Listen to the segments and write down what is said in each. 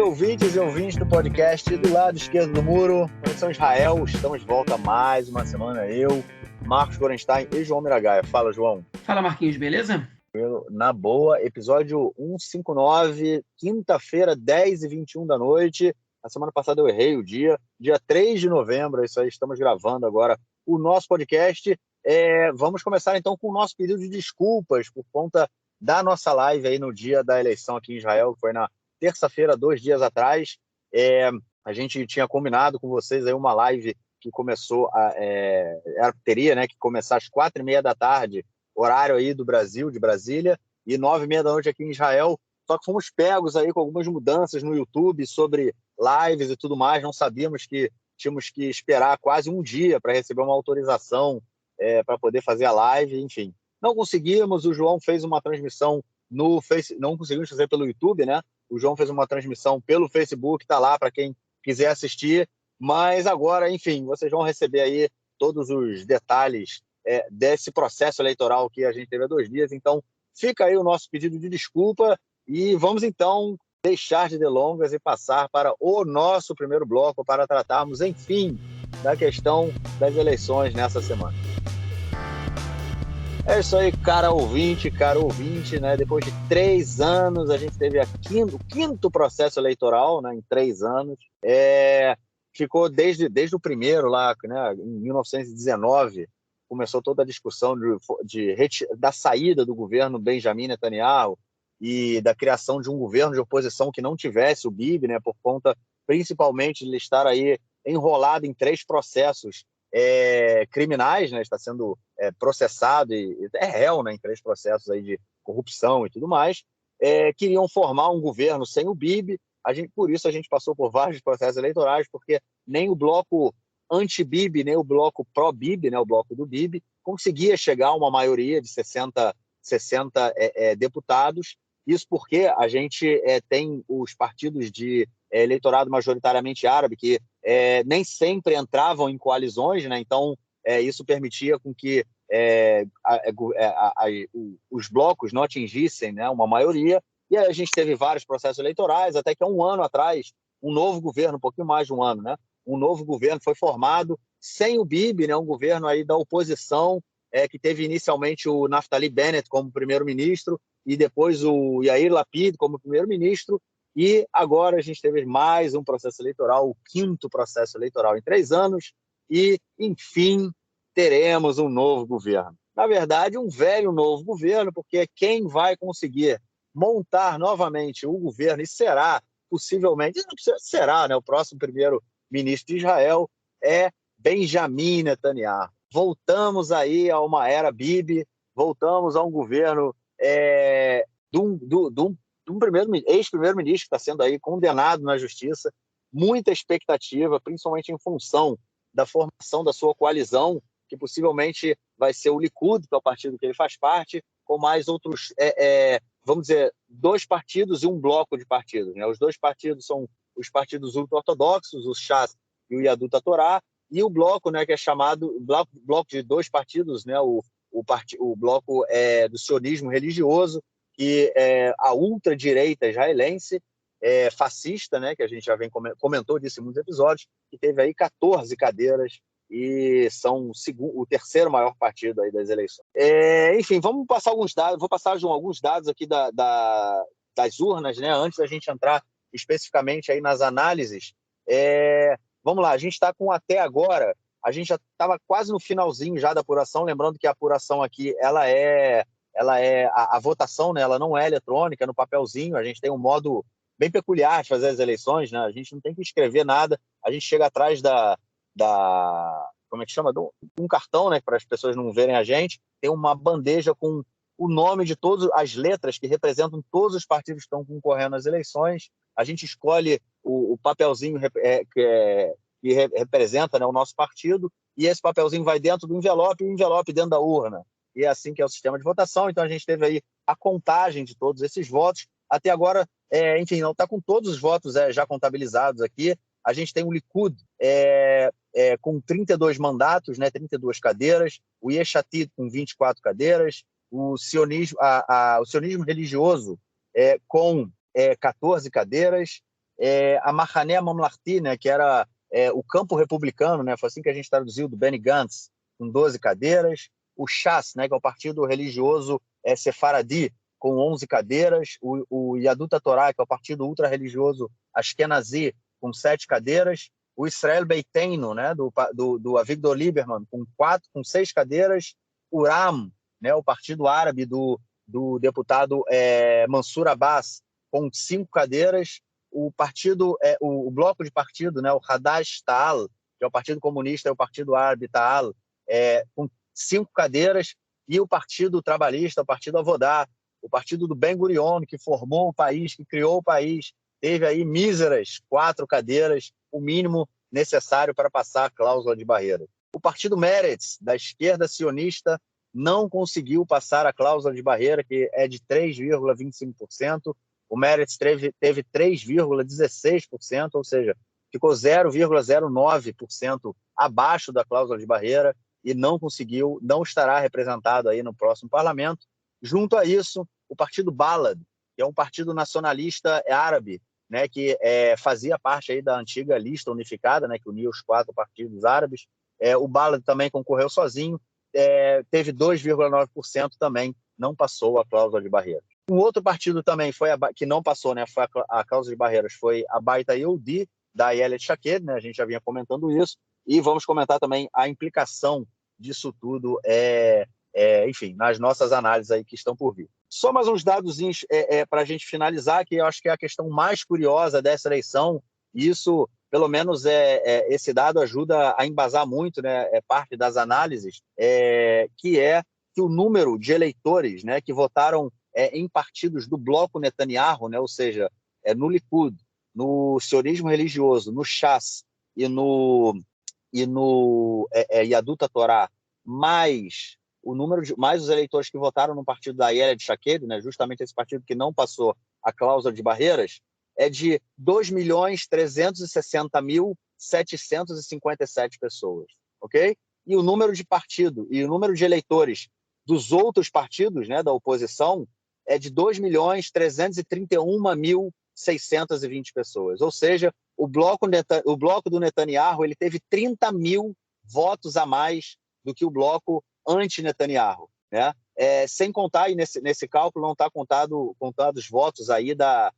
ouvintes e ouvintes do podcast do lado esquerdo do muro, Conexão Israel, estamos de volta mais uma semana, eu, Marcos Gorenstein e João Miragaia. Fala, João. Fala, Marquinhos, beleza? Na boa, episódio 159, quinta-feira, 10h21 da noite. A semana passada eu errei o dia 3 de novembro, é isso aí, estamos gravando agora o nosso podcast. Vamos começar então com o nosso pedido de desculpas por conta da nossa live aí no dia da eleição aqui em Israel, que foi na terça-feira, 2 dias atrás. A gente tinha combinado com vocês aí uma live que começou, teria, né, que começar às 4h30 da tarde, horário aí do Brasil, de Brasília, e 9h30 da noite aqui em Israel. Só que fomos pegos aí com algumas mudanças no YouTube sobre lives e tudo mais. Não sabíamos que tínhamos que esperar quase um dia para receber uma autorização para poder fazer a live, enfim. Não conseguimos, o João fez uma transmissão no Facebook, não conseguimos fazer pelo YouTube, né? O João fez uma transmissão pelo Facebook, está lá para quem quiser assistir, mas agora, enfim, vocês vão receber aí todos os detalhes desse processo eleitoral que a gente teve há 2 dias. Então, fica aí o nosso pedido de desculpa e vamos então deixar de delongas e passar para o nosso primeiro bloco para tratarmos, enfim, da questão das eleições nessa semana. É isso aí, cara ouvinte, né? Depois de 3 anos, a gente teve o quinto processo eleitoral, né, em 3 anos. Ficou desde o primeiro lá, né, em 1919, começou toda a discussão da saída do governo Benjamin Netanyahu e da criação de um governo de oposição que não tivesse o Bibi, né, por conta principalmente de ele estar aí enrolado em 3 processos criminais, né, está sendo processado e é réu, né, em 3 processos aí de corrupção e tudo mais. Queriam formar um governo sem o Bibi. Por isso a gente passou por vários processos eleitorais, porque nem o bloco anti-Bibi, nem o bloco pró-Bibi, né, o bloco do Bibi, conseguia chegar a uma maioria de 60 deputados. Isso porque a gente tem os partidos de eleitorado majoritariamente árabe que nem sempre entravam em coalizões, né? Então isso permitia com que os blocos não atingissem, né, uma maioria. E aí a gente teve vários processos eleitorais, até que há um ano atrás, um novo governo, um pouquinho mais de um ano, né, um novo governo foi formado sem o Bibi, né, um governo aí da oposição, que teve inicialmente o Naftali Bennett como primeiro-ministro e depois o Yair Lapid como primeiro-ministro. E agora a gente teve mais um processo eleitoral, o quinto processo eleitoral em 3 anos, e, enfim, teremos um novo governo. Na verdade, um velho novo governo, porque quem vai conseguir montar novamente o governo e será, possivelmente, será, né, o próximo primeiro-ministro de Israel, é Benjamin Netanyahu. Voltamos aí a uma era Bibi, voltamos a um governo de um ex-primeiro-ministro que está sendo aí condenado na justiça. Muita expectativa, principalmente em função da formação da sua coalizão, que possivelmente vai ser o Likud, que é o partido que ele faz parte, com mais outros, vamos dizer, 2 partidos e um bloco de partidos, né? Os 2 partidos são os partidos ultra-ortodoxos, o Shas e o Yadut HaTorá, e o bloco, né, que é chamado bloco de 2 partidos, né, o bloco do sionismo religioso, que é a ultradireita israelense, fascista, né, que a gente já comentou disso em muitos episódios, que teve aí 14 cadeiras e são o terceiro maior partido aí das eleições. Enfim, vamos passar alguns dados. Vou passar, João, alguns dados aqui das urnas, né, antes da gente entrar especificamente aí nas análises. Vamos lá, a gente está com até agora, a gente já estava quase no finalzinho já da apuração, lembrando que a apuração aqui, a votação, né, ela não é eletrônica, é no papelzinho. A gente tem um modo bem peculiar de fazer as eleições, né? A gente não tem que escrever nada, a gente chega atrás como é que chama? Um cartão, né, para as pessoas não verem a gente, tem uma bandeja com o nome de todas as letras que representam todos os partidos que estão concorrendo às eleições. A gente escolhe o papelzinho que representa, né, o nosso partido, e esse papelzinho vai dentro do envelope e o envelope dentro da urna. E é assim que é o sistema de votação. Então a gente teve aí a contagem de todos esses votos. Até agora, enfim, não está com todos os votos já contabilizados aqui. A gente tem o Likud com 32 mandatos, né, 32 cadeiras, o Yesh Atid com 24 cadeiras, o sionismo religioso com 14 cadeiras, a Mahané Mamlarti, né, que era o campo republicano, né, foi assim que a gente traduziu, do Benny Gantz, com 12 cadeiras, o Shas, né, que é o partido religioso sefaradi, com 11 cadeiras, o Yadut Torá, que é o partido ultra-religioso Ashkenazi, com 7 cadeiras, o Israel Beiteinu, né, do Avigdor Lieberman, com 6 cadeiras, o RAM, né, o partido árabe do deputado Mansur Abbas, com 5 cadeiras, o bloco de partido, né, o Hadash Ta'al, que é o Partido Comunista e o Partido Árabe Ta'al, com 5 cadeiras, e o Partido Trabalhista, o Partido Avodá, o partido do Ben Gurion, que formou o país, que criou o país, teve aí míseras 4 cadeiras, o mínimo necessário para passar a cláusula de barreira. O partido Meretz, da esquerda sionista, não conseguiu passar a cláusula de barreira, que é de 3,25%. O Meretz teve 3,16%, ou seja, ficou 0,09% abaixo da cláusula de barreira e não conseguiu, não estará representado aí no próximo parlamento. Junto a isso, o partido Balad, que é um partido nacionalista árabe, né, que fazia parte aí da antiga lista unificada, né, que unia os 4 partidos árabes. O Balad também concorreu sozinho, teve 2,9% também, não passou a cláusula de barreiras. Um outro partido também que não passou, né, foi a cláusula de barreiras, foi a Baita Yehudi, da Ayelet Shaked, né, a gente já vinha comentando isso, e vamos comentar também a implicação disso tudo, enfim, nas nossas análises aí que estão por vir. Só mais uns dados para a gente finalizar, que eu acho que é a questão mais curiosa dessa eleição, e isso, pelo menos, esse dado ajuda a embasar muito, né, parte das análises, que é que o número de eleitores, né, que votaram em partidos do bloco Netanyahu, né, ou seja, no Likud, no sionismo religioso, no Shas e no Yadut Torá, mais mais os eleitores que votaram no partido da Ayelet Shaked, né, justamente esse partido que não passou a cláusula de barreiras, é de 2.360.757 pessoas, ok? E o número de partido e o número de eleitores dos outros partidos, né, da oposição, é de 2.331.620 pessoas. Ou seja, o bloco do Netanyahu ele teve 30 mil votos a mais do que o bloco anti-Netanyahu, né? Sem contar, e nesse cálculo não está contado os votos aí dos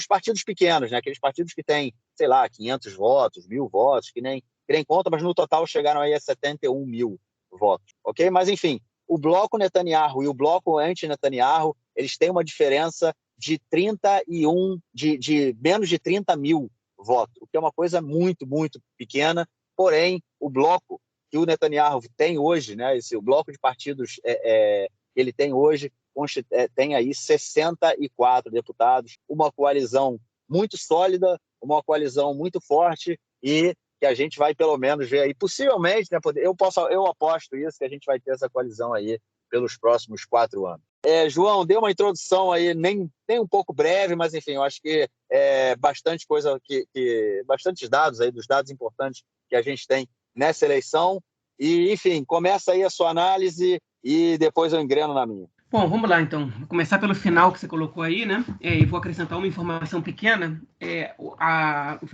partidos pequenos, né? Aqueles partidos que têm, sei lá, 500 votos, 1.000 votos, que nem conta, mas no total chegaram aí a 71 mil votos, ok? Mas, enfim, o bloco Netanyahu e o bloco anti-Netanyahu, eles têm uma diferença de menos de 30 mil votos, o que é uma coisa muito, muito pequena, porém, o bloco que o Netanyahu tem hoje, né, o bloco de partidos que ele tem hoje, tem aí 64 deputados, uma coalizão muito sólida, uma coalizão muito forte e que a gente vai pelo menos ver aí, possivelmente, né, eu aposto isso, que a gente vai ter essa coalizão aí pelos próximos 4 anos. João, deu uma introdução aí, nem um pouco breve, mas enfim, eu acho que bastante coisa, bastantes dados aí, dos dados importantes que a gente tem nessa eleição. E, enfim, começa aí a sua análise e depois eu engreno na minha. Bom, vamos lá então. Vou começar pelo final que você colocou aí, né? E vou acrescentar uma informação pequena. O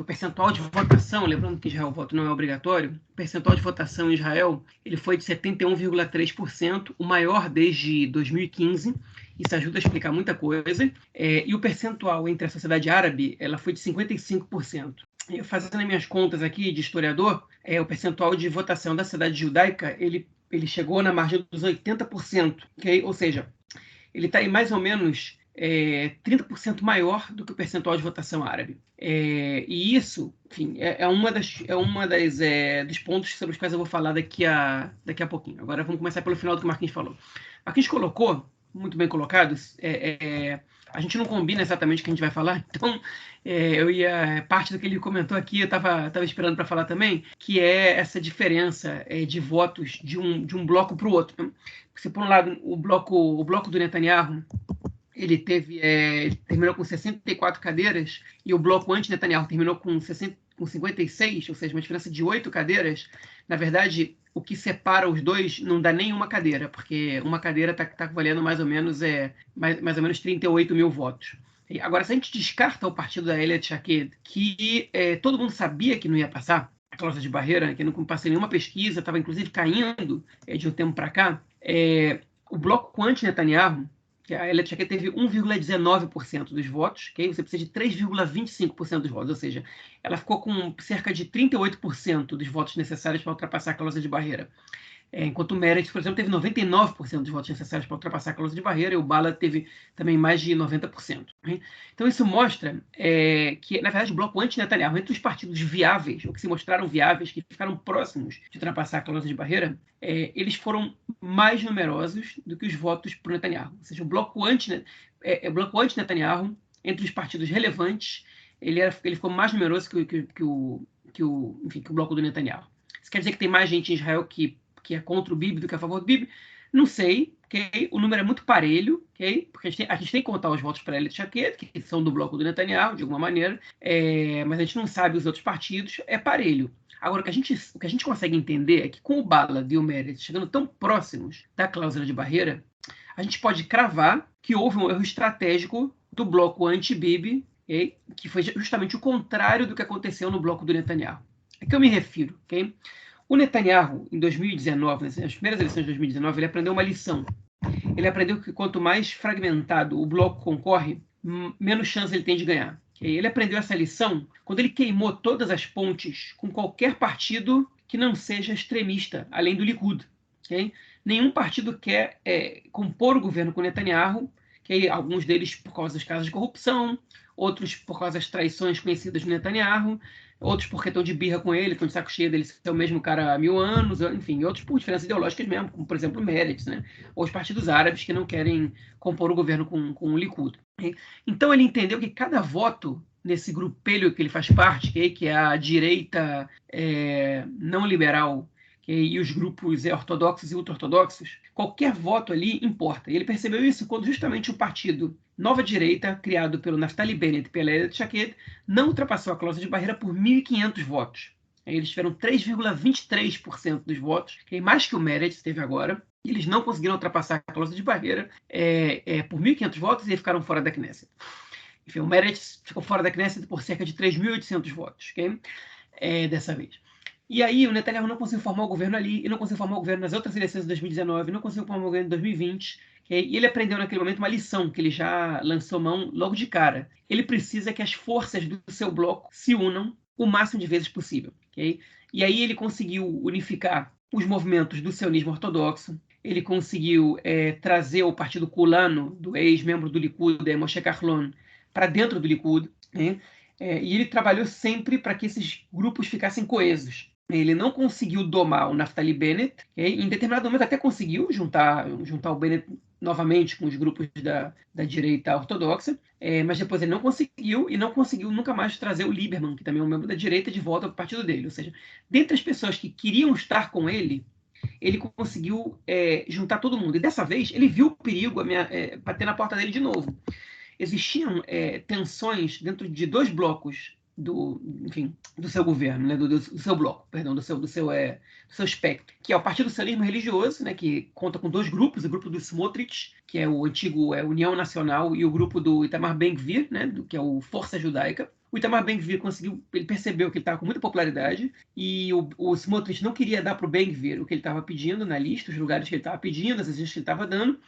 percentual de votação, lembrando que Israel o voto não é obrigatório, o percentual de votação em Israel ele foi de 71,3%, o maior desde 2015. Isso ajuda a explicar muita coisa. E o percentual entre a sociedade árabe ela foi de 55%. Fazendo as minhas contas aqui de historiador, o percentual de votação da cidade judaica ele chegou na margem dos 80%, okay? Ou seja, ele está aí mais ou menos 30% maior do que o percentual de votação árabe. E isso, enfim, é uma dos pontos sobre os quais eu vou falar daqui a pouquinho. Agora vamos começar pelo final do que o Marquinhos falou. Marquinhos colocou, muito bem colocado, a gente não combina exatamente o que a gente vai falar, então parte do que ele comentou aqui eu estava esperando para falar também, que é essa diferença de votos de um bloco para o outro, né? Porque, por um lado, o bloco do Netanyahu ele terminou com 64 cadeiras e o bloco anti-Netanyahu terminou com 56, ou seja, uma diferença de 8 cadeiras. Na verdade, o que separa os dois não dá nenhuma cadeira, porque uma cadeira está valendo mais ou menos 38 mil votos. Agora, se a gente descarta o partido da Ayelet Shaked, que todo mundo sabia que não ia passar a cláusula de barreira, que não passei nenhuma pesquisa, estava inclusive caindo de um tempo para cá, o bloco anti-Netanyahu, que a Ayelet Shaked teve 1,19% dos votos, okay? Você precisa de 3,25% dos votos, ou seja, ela ficou com cerca de 38% dos votos necessários para ultrapassar a cláusula de barreira. Enquanto o Meretz, por exemplo, teve 99% dos votos necessários para ultrapassar a cláusula de barreira, e o Bala teve também mais de 90%. Né? Então isso mostra que, na verdade, o bloco anti-Netanyahu, entre os partidos viáveis, ou que se mostraram viáveis, que ficaram próximos de ultrapassar a cláusula de barreira, eles foram mais numerosos do que os votos para o Netanyahu. Ou seja, o bloco anti-Netanyahu, entre os partidos relevantes, ele ficou mais numeroso que o bloco do Netanyahu. Isso quer dizer que tem mais gente em Israel que é contra o Bibi do que a favor do Bibi? Não sei, ok? O número é muito parelho, ok? Porque a gente tem que contar os votos para a Ayelet Shaked, que são do bloco do Netanyahu, de alguma maneira, mas a gente não sabe os outros partidos, é parelho. Agora, o que a gente consegue entender é que com o Bala e o Meretz chegando tão próximos da cláusula de barreira, a gente pode cravar que houve um erro estratégico do bloco anti-Bibi, okay? Que foi justamente o contrário do que aconteceu no bloco do Netanyahu. A que eu me refiro, ok? O Netanyahu, em 2019, nas primeiras eleições de 2019, ele aprendeu uma lição. Ele aprendeu que quanto mais fragmentado o bloco concorre, menos chance ele tem de ganhar. Ele aprendeu essa lição quando ele queimou todas as pontes com qualquer partido que não seja extremista, além do Likud. Okay? Nenhum partido quer compor o governo com Netanyahu, okay? Alguns deles por causa dos casos de corrupção, outros por causa das traições conhecidas do Netanyahu, outros porque estão de birra com ele, estão de saco cheio dele ser o mesmo cara há 1000 anos, enfim, outros por diferenças ideológicas mesmo, como, por exemplo, o Meretz, né? Ou os partidos árabes que não querem compor o governo com o Likud. Okay? Então ele entendeu que cada voto nesse grupelho que ele faz parte, que é a direita não liberal, e os grupos ortodoxos e ultra-ortodoxos, qualquer voto ali importa. E ele percebeu isso quando justamente o partido Nova Direita, criado pelo Naftali Bennett e pela Ayelet Shaked, não ultrapassou a cláusula de barreira por 1.500 votos. Eles tiveram 3,23% dos votos, que é mais que o Meretz teve agora. E eles não conseguiram ultrapassar a cláusula de barreira por 1.500 votos e ficaram fora da Knesset. Enfim, o Meretz ficou fora da Knesset por cerca de 3.800 votos, okay? Dessa vez. E aí o Netanyahu não conseguiu formar o governo ali, e não conseguiu formar o governo nas outras eleições de 2019, não conseguiu formar o governo em 2020. Okay? E ele aprendeu naquele momento uma lição que ele já lançou mão logo de cara. Ele precisa que as forças do seu bloco se unam o máximo de vezes possível. Okay? E aí ele conseguiu unificar os movimentos do sionismo ortodoxo, ele conseguiu trazer o partido Kulano, do ex-membro do Likud, Moshe Kahlon, para dentro do Likud, né? E ele trabalhou sempre para que esses grupos ficassem coesos. Ele não conseguiu domar o Naftali Bennett, em determinado momento até conseguiu juntar o Bennett novamente com os grupos da direita ortodoxa, mas depois ele não conseguiu, e não conseguiu nunca mais trazer o Lieberman, que também é um membro da direita, de volta para o partido dele. Ou seja, dentre as pessoas que queriam estar com ele conseguiu juntar todo mundo. E dessa vez ele viu o perigo bater na porta dele de novo. Existiam tensões dentro de dois blocos do seu governo, né, do seu bloco, perdão, do seu espectro, que é o Partido Sionismo Religioso, né, que conta com dois grupos, o grupo do Smotrich, que é o antigo União Nacional, e o grupo do Itamar Ben-Gvir, né, que é o Força Judaica. O Itamar Ben-Gvir ele percebeu que ele estava com muita popularidade, e o Smotrich não queria dar para o Ben-Gvir o que ele estava pedindo na lista, os lugares que ele estava pedindo, as exigências que ele estava dando,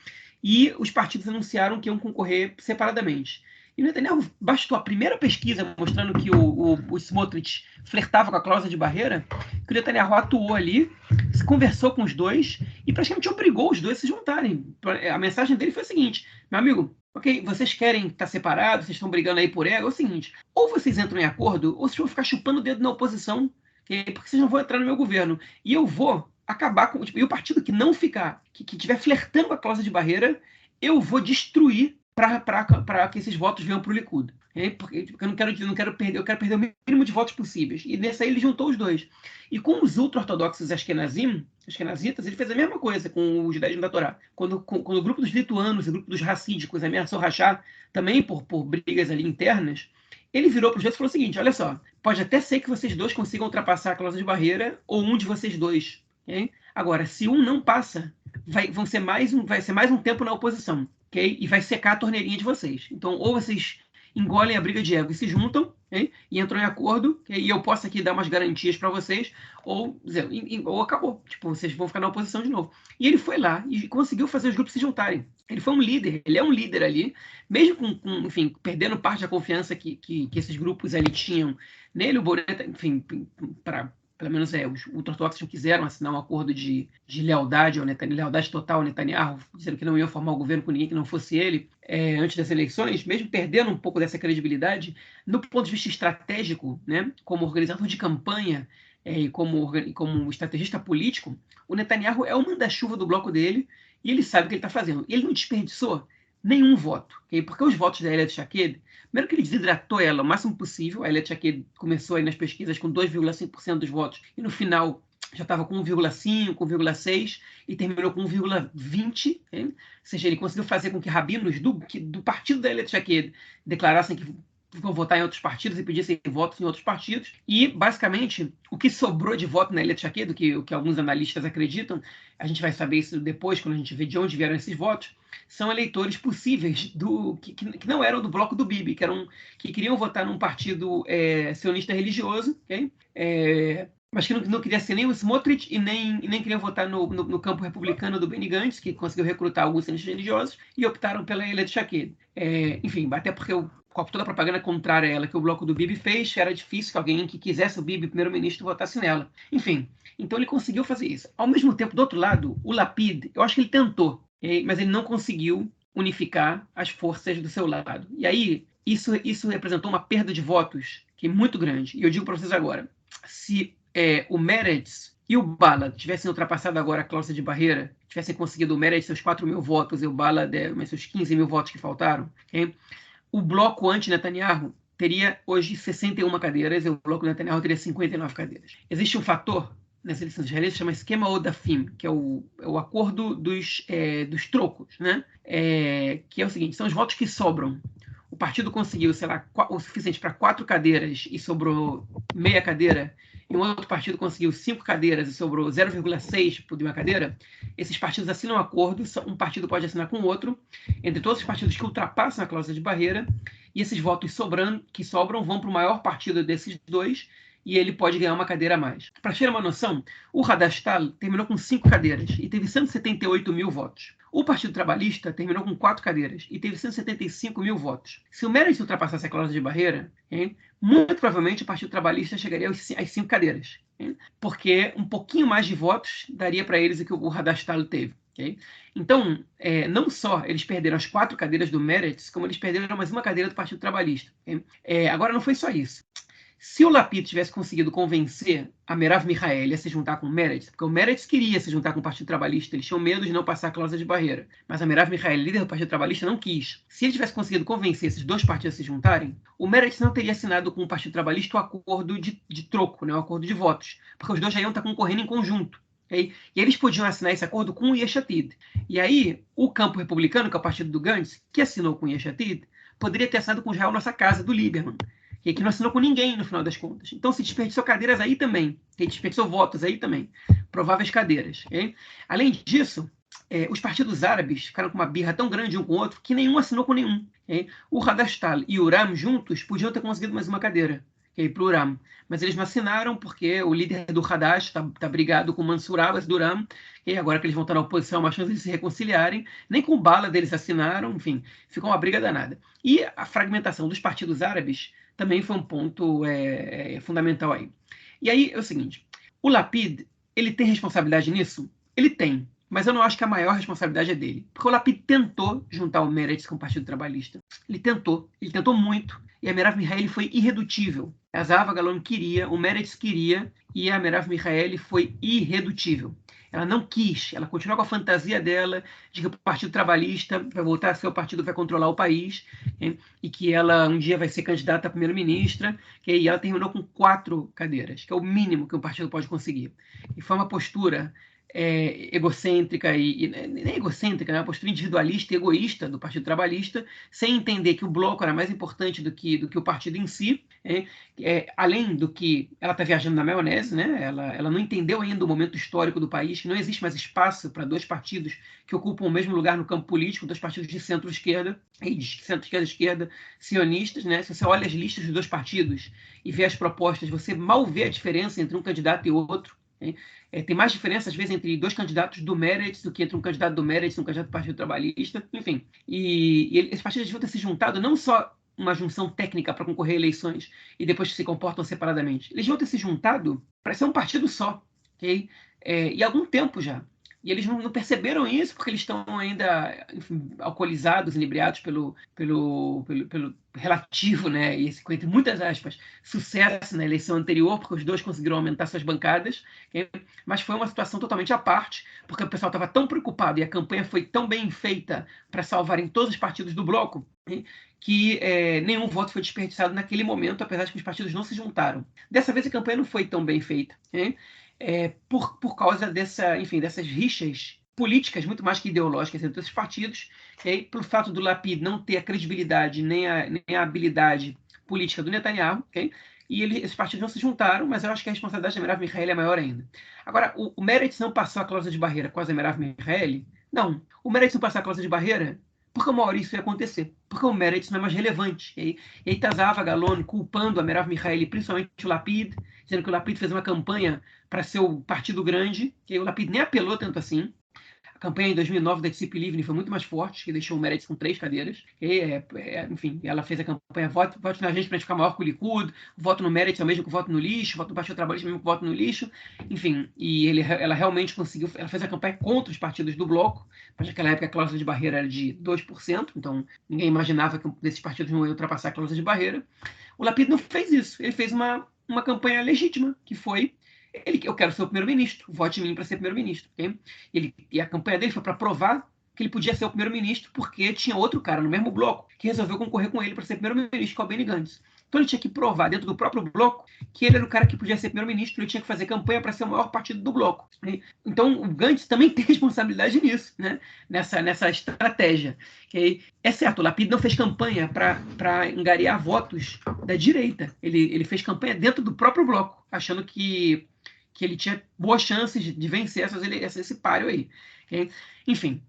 e os partidos anunciaram que iam concorrer separadamente. E o Netanyahu bastou a primeira pesquisa mostrando que o Smotrich flertava com a cláusula de barreira, que o Netanyahu atuou ali, se conversou com os dois e praticamente obrigou os dois a se juntarem. A mensagem dele foi a seguinte: meu amigo, ok, vocês querem estar separados, vocês estão brigando aí por ego, é o seguinte, ou vocês entram em acordo, ou vocês vão ficar chupando o dedo na oposição, porque vocês não vão entrar no meu governo. E eu vou acabar com... E o partido que não ficar, que estiver flertando com a cláusula de barreira, eu vou destruir para que esses votos venham para o Likud. Porque eu não quero perder, eu quero perder o mínimo de votos possíveis. E nessa aí ele juntou os dois. E com os ultra-ortodoxos ashkenazitas, ele fez a mesma coisa com os judaísmo da Torá. Quando o grupo dos lituanos e o grupo dos racídicos ameaçou rachar, também por brigas ali internas, ele virou para os dois e falou o seguinte: olha só, pode até ser que vocês dois consigam ultrapassar a cláusula de barreira, ou um de vocês dois. Okay? Agora, se um não passa, vai ser mais um tempo na oposição. Okay? E vai secar a torneirinha de vocês. Então, ou vocês engolem a briga de ego e se juntam, okay? E entram em acordo, okay? E eu posso aqui dar umas garantias para vocês, ou acabou, tipo, vocês vão ficar na oposição de novo. E ele foi lá e conseguiu fazer os grupos se juntarem. Ele foi um líder, ele é um líder ali, mesmo enfim, perdendo parte da confiança que esses grupos ali tinham nele. O Boreta, enfim, pelo menos os ultra-ortodoxos não quiseram assinar um acordo de lealdade, lealdade total ao Netanyahu, dizendo que não iam formar um governo com ninguém que não fosse ele, antes das eleições, mesmo perdendo um pouco dessa credibilidade, no ponto de vista estratégico, né, como organizador de campanha e como estrategista político, o Netanyahu é o manda-chuva do bloco dele e ele sabe o que ele está fazendo. Ele não desperdiçou nenhum voto, okay? Porque os votos da Ayelet Shaked, primeiro que ele desidratou ela o máximo possível. A Ayelet Shaked começou aí nas pesquisas com 2,5% dos votos e no final já estava com 1,5, 1,6 e terminou com 1,20. Okay? Ou seja, ele conseguiu fazer com que rabinos do partido da Ayelet Shaked declarassem que vão votar em outros partidos e pedissem votos em outros partidos. E, basicamente, o que sobrou de voto na Ayelet Shaked, o que alguns analistas acreditam, a gente vai saber isso depois, quando a gente vê de onde vieram esses votos, são eleitores possíveis que não eram do bloco do Bibi, que queriam votar num partido sionista religioso, okay? Mas que não queria ser nem o Smotrich e nem queriam votar no campo republicano do Benny Gantz, que conseguiu recrutar alguns sionistas religiosos, e optaram pela Ayelet Shaked. Enfim, até porque com toda a propaganda contrária a ela que o bloco do Bibi fez, era difícil que alguém que quisesse o Bibi primeiro-ministro votasse nela. Enfim, então ele conseguiu fazer isso. Ao mesmo tempo, do outro lado, o Lapid, eu acho que ele tentou, mas ele não conseguiu unificar as forças do seu lado. E aí, isso representou uma perda de votos que é muito grande. E eu digo para vocês agora, se o Meretz e o Bala tivessem ultrapassado agora a cláusula de barreira, tivessem conseguido o Meretz seus 4 mil votos e o Bala seus 15 mil votos que faltaram, okay? O bloco anti-Netanyahu teria hoje 61 cadeiras e o bloco Netanyahu teria 59 cadeiras. Existe um fator nessa eleição israelense que chama esquema Odafim, que é o acordo dos trocos, né? Que é o seguinte, são os votos que sobram. O partido conseguiu, sei lá, o suficiente para 4 cadeiras e sobrou meia cadeira, e um outro partido conseguiu 5 cadeiras e sobrou 0,6 por uma cadeira. Esses partidos assinam um acordo, um partido pode assinar com o outro, entre todos os partidos que ultrapassam a cláusula de barreira, e esses votos que sobram vão para o maior partido desses dois, e ele pode ganhar uma cadeira a mais. Para ter uma noção, o Hadash-Tal terminou com 5 cadeiras e teve 178 mil votos. O Partido Trabalhista terminou com 4 cadeiras e teve 175 mil votos. Se o Meretz ultrapassasse a cláusula de barreira, muito provavelmente o Partido Trabalhista chegaria às 5 cadeiras, porque um pouquinho mais de votos daria para eles o que o Hadash-Tal teve. Okay? Então, não só eles perderam as 4 cadeiras do Meretz, como eles perderam mais uma cadeira do Partido Trabalhista. Okay? Agora, não foi só isso. Se o Lapid tivesse conseguido convencer a Merav Michaeli a se juntar com o Meretz, porque o Meretz queria se juntar com o Partido Trabalhista, eles tinham medo de não passar a cláusula de barreira, mas a Merav Michaeli, líder do Partido Trabalhista, não quis. Se ele tivesse conseguido convencer esses dois partidos a se juntarem, o Meretz não teria assinado com o Partido Trabalhista o acordo de troco, né, o acordo de votos, porque os dois já iam estar concorrendo em conjunto. Okay? E eles podiam assinar esse acordo com o Yesh Atid. E aí, o campo republicano, que é o partido do Gantz, que assinou com o Yesh Atid, poderia ter assinado com o Israel Nossa Casa, do Lieberman, que não assinou com ninguém no final das contas. Então se desperdiçou cadeiras aí também, desperdiçou votos aí também, prováveis cadeiras. Okay? Além disso, os partidos árabes ficaram com uma birra tão grande um com o outro que nenhum assinou com nenhum. Okay? O Hadash-Tal e o Uram juntos podiam ter conseguido mais uma cadeira, okay, para o Uram, mas eles não assinaram porque o líder do Hadash está brigado com o Mansur Abbas do Uram, e agora que eles vão estar na oposição, uma chance de se reconciliarem, nem com o Bala deles assinaram, enfim, ficou uma briga danada. E a fragmentação dos partidos árabes também foi um ponto fundamental aí. E aí é o seguinte, o Lapid, ele tem responsabilidade nisso? Ele tem, mas eu não acho que a maior responsabilidade é dele. Porque o Lapid tentou juntar o Meretz com o Partido Trabalhista. Ele tentou muito, e a Merav Michaeli foi irredutível. A Zahava Galon queria, o Meretz queria, e a Merav Michaeli foi irredutível. Ela não quis, ela continuou com a fantasia dela de que o Partido Trabalhista vai voltar a ser o partido que vai controlar o país, e que ela um dia vai ser candidata a primeira-ministra, e ela terminou com 4 cadeiras, que é o mínimo que um partido pode conseguir. E foi uma postura egocêntrica nem egocêntrica, né? Uma postura individualista e egoísta do Partido Trabalhista, sem entender que o bloco era mais importante do que o partido em si. Além do que ela está viajando na maionese, né? Ela não entendeu ainda o momento histórico do país, que não existe mais espaço para dois partidos que ocupam o mesmo lugar no campo político, dois partidos de centro-esquerda, e de centro-esquerda sionistas, né? Se você olha as listas dos dois partidos e vê as propostas, você mal vê a diferença entre um candidato e outro. Tem mais diferença, às vezes, entre dois candidatos do Meretz do que entre um candidato do Meretz e um candidato do Partido Trabalhista. Enfim, e esses partidos deviam ter se juntado, não só uma junção técnica para concorrer a eleições e depois que se comportam separadamente. Eles deviam ter se juntado para ser um partido só, ok? E há algum tempo já. E eles não perceberam isso porque eles estão ainda, enfim, alcoolizados, inebriados pelo relativo, né, e esse, entre muitas aspas, sucesso na eleição anterior, porque os dois conseguiram aumentar suas bancadas, okay? Mas foi uma situação totalmente à parte, porque o pessoal estava tão preocupado e a campanha foi tão bem feita para salvarem todos os partidos do bloco, okay? Que nenhum voto foi desperdiçado naquele momento, apesar de que os partidos não se juntaram. Dessa vez a campanha não foi tão bem feita, okay? Por causa dessas rixas políticas muito mais que ideológicas entre esses partidos, pelo fato do Lapid não ter a credibilidade nem a habilidade política do Netanyahu, okay? E esses partidos não se juntaram, mas eu acho que a responsabilidade da Merav Michaeli é maior ainda. Agora, o Meretz não passou a cláusula de barreira com a Merav Michaeli? Não. O Meretz não passou a cláusula de barreira porque uma hora isso ia acontecer, porque o Meretz não é mais relevante. E aí tá Zahava Galon culpando a Merav Michaeli, principalmente o Lapid, dizendo que o Lapid fez uma campanha para ser o partido grande, que o Lapid nem apelou tanto assim. A campanha em 2009 da Tzipi Livni foi muito mais forte, que deixou o Meretz com 3 cadeiras. Enfim, ela fez a campanha vote na gente para a gente ficar maior que o Likud, voto no Meretz é o mesmo que o voto no lixo, voto no Partido Trabalhista é o mesmo que o voto no lixo. Enfim, e ela realmente conseguiu, ela fez a campanha contra os partidos do bloco, mas naquela época a cláusula de barreira era de 2%, então ninguém imaginava que esses partidos não iam ultrapassar a cláusula de barreira. O Lapid não fez isso, ele fez uma campanha legítima, que foi eu quero ser o primeiro-ministro, vote em mim para ser primeiro-ministro. Okay? E a campanha dele foi para provar que ele podia ser o primeiro-ministro porque tinha outro cara no mesmo bloco que resolveu concorrer com ele para ser primeiro-ministro, que é o Benny Gantz. Então ele tinha que provar dentro do próprio bloco que ele era o cara que podia ser primeiro-ministro, ele tinha que fazer campanha para ser o maior partido do bloco. Okay? Então o Gantz também tem responsabilidade nisso, né? nessa estratégia. Okay? É certo, o Lapid não fez campanha para angariar votos da direita. Ele fez campanha dentro do próprio bloco, achando que ele tinha boas chances de vencer esse páreo aí. Okay? Enfim,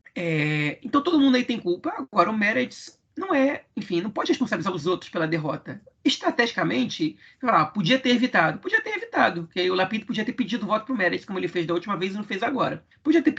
então todo mundo aí tem culpa. Agora o Meretz não pode responsabilizar os outros pela derrota. Estrategicamente, podia ter evitado. Okay? O Lapid podia ter pedido voto para o Meretz, como ele fez da última vez e não fez agora. Podia ter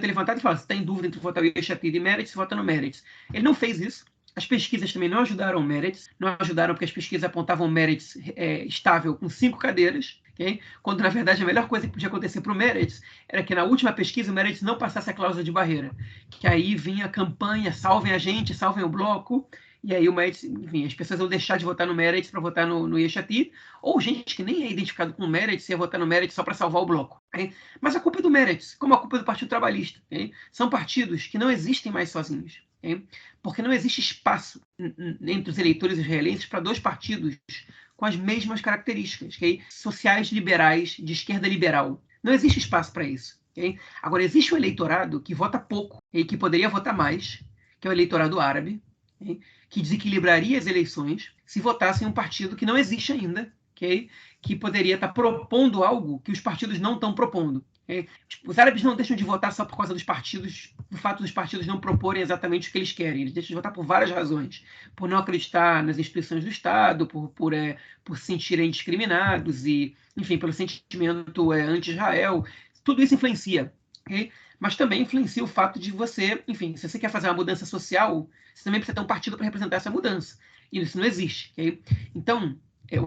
levantado e falado, se está em dúvida entre votar o Yesh Atid e Meretz, vota no Meretz. Ele não fez isso. As pesquisas também não ajudaram o Meretz, não ajudaram porque as pesquisas apontavam o Meretz estável com 5 cadeiras, okay? Quando na verdade a melhor coisa que podia acontecer para o Meretz era que na última pesquisa o Meretz não passasse a cláusula de barreira, que aí vinha a campanha, salvem a gente, salvem o bloco, e aí o Meretz, enfim, as pessoas iam deixar de votar no Meretz para votar no Yesh Atid, ou gente que nem é identificado com o Meretz ia votar no Meretz só para salvar o bloco. Okay? Mas a culpa é do Meretz, como a culpa é do Partido Trabalhista. Okay? São partidos que não existem mais sozinhos. Okay? Porque não existe espaço entre os eleitores israelenses para dois partidos com as mesmas características, okay? Sociais liberais, de esquerda liberal. Não existe espaço para isso. Okay? Agora, existe um eleitorado que vota pouco e que poderia votar mais, que é o eleitorado árabe, okay? Que desequilibraria as eleições se votasse em um partido que não existe ainda, okay? Que poderia estar propondo algo que os partidos não estão propondo. Okay? Os árabes não deixam de votar só por causa dos partidos, do fato dos partidos não proporem exatamente o que eles querem. Eles deixam de votar por várias razões. Por não acreditar nas instituições do Estado, por se sentirem discriminados, e, enfim, pelo sentimento anti-Israel. Tudo isso influencia. Okay? Mas também influencia o fato de você, enfim, se você quer fazer uma mudança social, você também precisa ter um partido para representar essa mudança. E isso não existe. Okay? Então,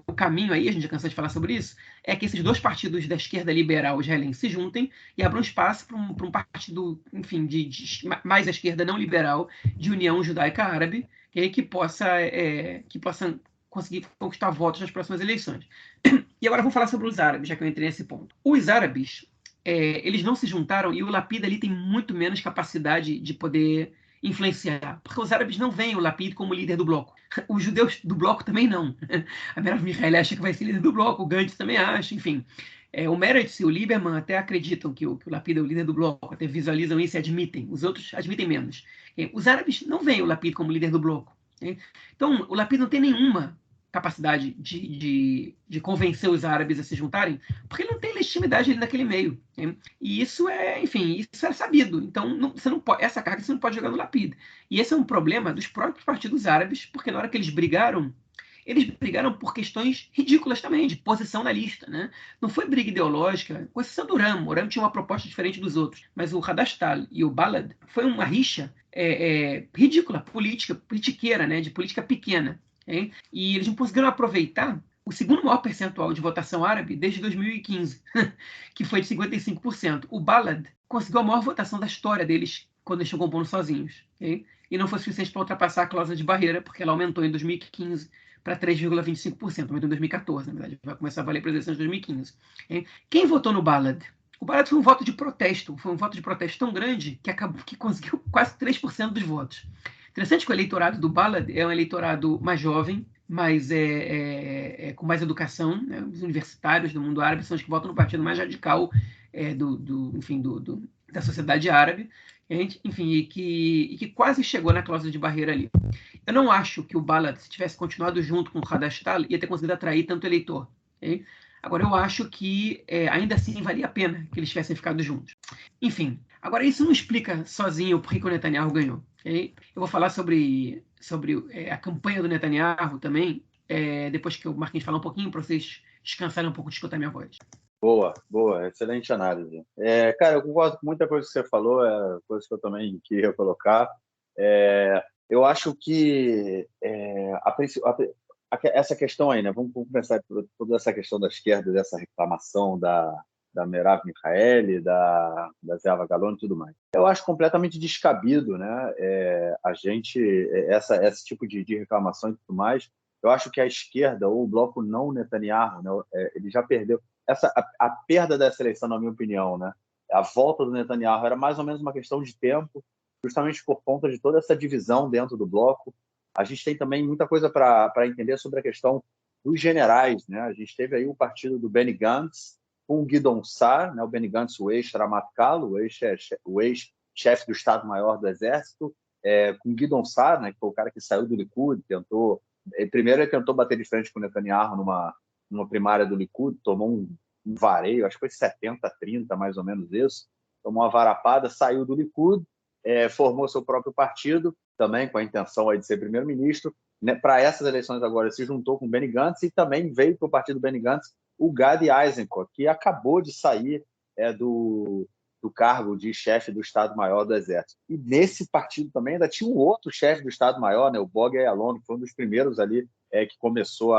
o caminho aí, a gente já cansou de falar sobre isso, é que esses dois partidos da esquerda liberal israelense se juntem e abram espaço para um partido, enfim, mais à esquerda não liberal, de União Judaica Árabe, que possa conseguir conquistar votos nas próximas eleições. E agora vamos falar sobre os árabes, já que eu entrei nesse ponto. Os árabes, eles não se juntaram e o Lapid ali tem muito menos capacidade de poder influenciar, porque os árabes não veem o Lapid como líder do bloco. Os judeus do bloco também não. A Merav Michaeli acha que vai ser líder do bloco, o Gantz também acha, enfim. O Meretz e o Lieberman até acreditam que o Lapid é o líder do bloco, até visualizam isso e admitem. Os outros admitem menos. Os árabes não veem o Lapid como líder do bloco. Então, o Lapid não tem nenhuma capacidade de convencer os árabes a se juntarem, porque ele não tem legitimidade ali naquele meio. E isso enfim, isso é sabido. Então, você não pode, essa carga você não pode jogar no Lapid. E esse é um problema dos próprios partidos árabes, porque na hora que eles brigaram por questões ridículas também, de posição na lista. Né? Não foi briga ideológica, com exceção do Ram. O Ram tinha uma proposta diferente dos outros. Mas o Hadastal e o Balad foi uma rixa ridícula, politiqueira, né? De política pequena. Hein? E eles não conseguiram aproveitar o segundo maior percentual de votação árabe desde 2015, que foi de 55%. O Balad conseguiu a maior votação da história deles quando eles estão compondo sozinhos. Okay? E não foi suficiente para ultrapassar a cláusula de barreira, porque ela aumentou em 2015 para 3,25%, aumentou em 2014, na verdade. Vai começar a valer para as eleições de 2015. Okay? Quem votou no Balad? O Balad foi um voto de protesto, tão grande que conseguiu quase 3% dos votos. Interessante que o eleitorado do Balad é um eleitorado mais jovem, com mais educação. Né? Os universitários do mundo árabe são os que votam no partido mais radical da sociedade árabe, enfim, e que quase chegou na cláusula de barreira ali. Eu não acho que o Balad, se tivesse continuado junto com o Hadastal, ia ter conseguido atrair tanto eleitor. Okay? Agora, eu acho que ainda assim valia a pena que eles tivessem ficado juntos. Enfim, agora isso não explica sozinho por que o Netanyahu ganhou. Okay? Eu vou falar sobre a campanha do Netanyahu também, depois que o Marquinhos falar um pouquinho, para vocês descansarem um pouco de escutar minha voz. Boa, excelente análise. Cara, eu concordo com muita coisa que você falou, coisa que eu também queria colocar. Eu acho que essa questão aí, né? Vamos começar por toda essa questão da esquerda, dessa reclamação da Merav Michaeli, da Zehava Galon e tudo mais. Eu acho completamente descabido, né? Esse tipo de reclamação e tudo mais. Eu acho que a esquerda, ou o bloco não Netanyahu, né? Ele já perdeu. A perda dessa eleição, na minha opinião, né? A volta do Netanyahu era mais ou menos uma questão de tempo, justamente por conta de toda essa divisão dentro do bloco. A gente tem também muita coisa para entender sobre a questão dos generais. Né? A gente teve aí o partido do Benny Gantz com o Guidon Sar, né? O Benny Gantz, o ex-Ramatkal, o ex-chefe do Estado-Maior do Exército, com o Guidon Sar, né? Que foi o cara que saiu do Likud, primeiro ele tentou bater de frente com o Netanyahu numa primária do Likud, tomou um vareio, acho que foi 70-30, mais ou menos isso, tomou uma varapada, saiu do Likud, formou seu próprio partido, também com a intenção aí de ser primeiro-ministro. Né? Para essas eleições agora, se juntou com o Benny Gantz e também veio para o partido Benny Gantz o Gadi Eisenkot, que acabou de sair do cargo de chefe do Estado-Maior do Exército. E nesse partido também ainda tinha um outro chefe do Estado-Maior, né? O Bogi Ya'alon, que foi um dos primeiros ali que começou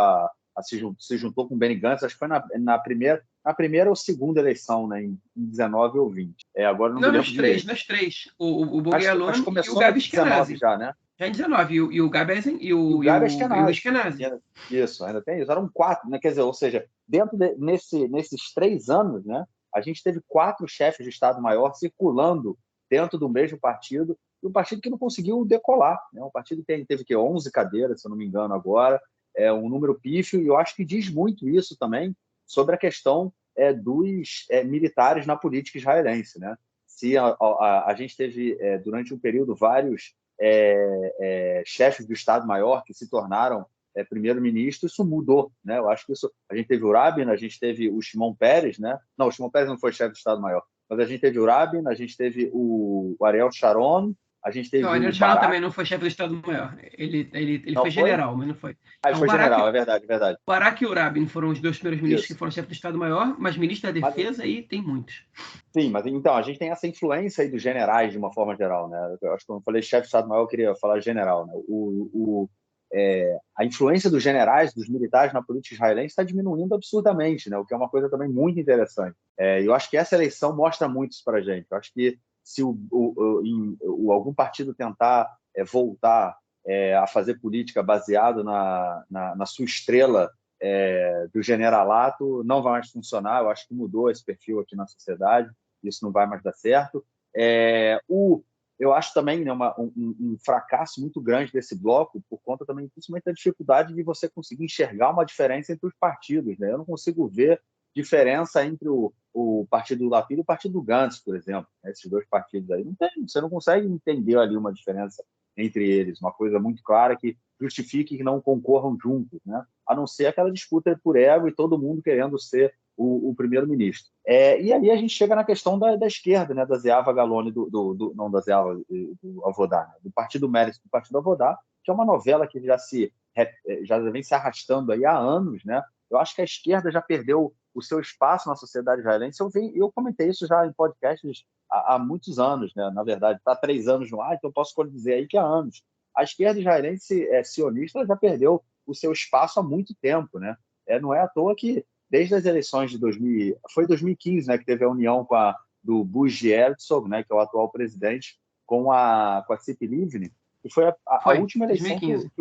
se juntou com o Benny Gantz, acho que foi na primeira ou segunda eleição, né, em 19 ou 20. Agora não me lembro direito. Nas três. O Bogi Ya'alon e o Gabi Ashkenazi. Já, né? Já em 19, e o Gabi Ashkenazi. Isso, ainda tem isso. Eram 4, né? Quer dizer, ou seja, dentro nesses 3 anos, né, a gente teve 4 chefes de Estado-Maior circulando dentro do mesmo partido, e um partido que não conseguiu decolar. Né? Um partido que teve 11 cadeiras, se eu não me engano, agora, um número pífio, e eu acho que diz muito isso também sobre a questão dos militares na política israelense. Né? Se a gente teve, durante um período, vários chefes do Estado-Maior que se tornaram primeiro-ministro, isso mudou. Né? Eu acho que isso... A gente teve o Rabin, a gente teve o Shimon Peres, né? Não, o Shimon Peres não foi chefe do Estado-Maior, mas a gente teve o Rabin, a gente teve o Ariel Sharon, a gente teve o Ariel Sharon também não foi chefe do Estado-Maior. Ele foi general, mas não foi. Ele foi general, é verdade. O Barak e o Rabin foram os 2 primeiros ministros que foram chefes do Estado-Maior, mas ministro da Defesa aí tem muitos. Sim, mas então a gente tem essa influência aí dos generais de uma forma geral, né? Eu acho que quando eu falei chefe do Estado-Maior, eu queria falar general, né? A influência dos generais, dos militares na política israelense está diminuindo absurdamente, né? O que é uma coisa também muito interessante. Eu acho que essa eleição mostra muito isso para a gente. Eu acho que se algum partido tentar voltar a fazer política baseado na sua estrela do generalato, não vai mais funcionar. Eu acho que mudou esse perfil aqui na sociedade, isso não vai mais dar certo. Eu acho também, né, um fracasso muito grande desse bloco, por conta também, principalmente, da dificuldade de você conseguir enxergar uma diferença entre os partidos. Né? Eu não consigo ver diferença entre o partido do Lapid e o partido do Gantz, por exemplo. Esses dois partidos aí. Não tem, você não consegue entender ali uma diferença entre eles, uma coisa muito clara que justifique que não concorram juntos, né? A não ser aquela disputa por ego e todo mundo querendo ser o primeiro-ministro. E aí a gente chega na questão da esquerda, né? Da Zeava Galone, não da Zeava, do Avodá, né? Do Partido Mérito do Partido Avodá, que é uma novela que já vem se arrastando aí há anos, né? Eu acho que a esquerda já perdeu o seu espaço na sociedade israelense. Eu comentei isso já em podcasts há muitos anos, né? Na verdade, está 3 anos no ar, então eu posso dizer aí que há anos. A esquerda israelense sionista já perdeu o seu espaço há muito tempo, né? Não é à toa que desde as eleições de 2015, né, que teve a união do Buzz Herzog, né, que é o atual presidente, com a Tzipi Livni, que foi a última eleição 2015.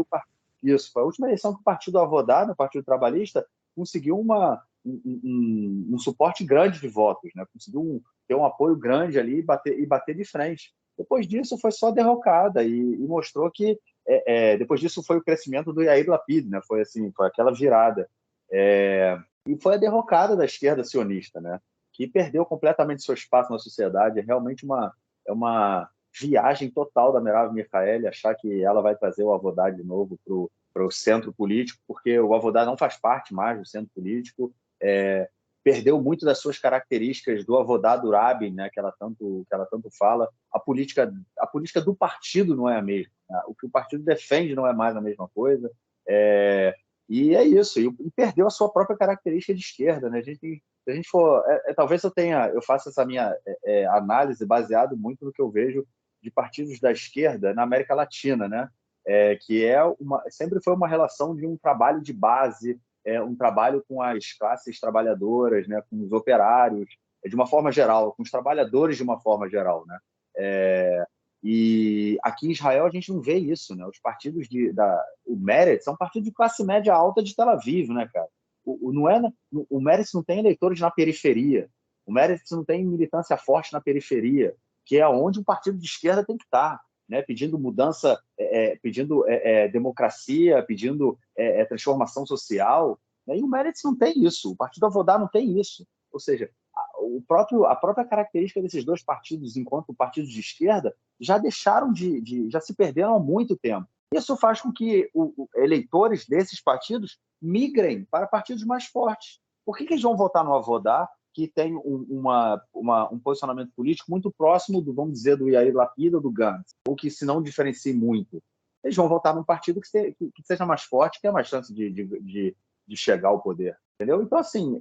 Isso, foi a última eleição que o Partido Avodá, o Partido Trabalhista, conseguiu um suporte grande de votos, né? Conseguiu ter um apoio grande ali e bater de frente. Depois disso foi só derrocada e mostrou que depois disso foi o crescimento do Yair Lapid, né? Foi aquela virada. E foi a derrocada da esquerda sionista, né? Que perdeu completamente seu espaço na sociedade. É realmente uma viagem total da Merav Michaeli achar que ela vai trazer o Avodá de novo para o centro político, porque o Avodá não faz parte mais do centro político, perdeu muito das suas características do Avodá do Rabin, né, que ela tanto fala. A política do partido não é a mesma, né? O que o partido defende não é mais a mesma coisa. E é isso, e perdeu a sua própria característica de esquerda, né? Se a gente for, talvez eu faça essa minha análise baseado muito no que eu vejo de partidos da esquerda na América Latina, né? Que sempre foi uma relação de um trabalho de base, um trabalho com as classes trabalhadoras, né? Com os operários, de uma forma geral, com os trabalhadores de uma forma geral, né? E aqui em Israel a gente não vê isso, né? Os partidos o Meretz são partidos de classe média alta de Tel Aviv, né, cara? O Meretz não tem eleitores na periferia, o Meretz não tem militância forte na periferia, que é onde um partido de esquerda tem que estar, né? Pedindo mudança, pedindo democracia, pedindo transformação social, né? E o Meretz não tem isso, o Partido Avodá não tem isso. Ou seja, a própria característica desses dois partidos, enquanto partidos de esquerda, já já se perderam há muito tempo. Isso faz com que eleitores desses partidos migrem para partidos mais fortes. Por que eles vão votar no Avodá, que tem um posicionamento político muito próximo vamos dizer, do Yair Lapid ou do Gantz, ou que se não diferencie muito? Eles vão votar num partido que seja mais forte, que tenha mais chance de chegar ao poder. Entendeu? Então, assim,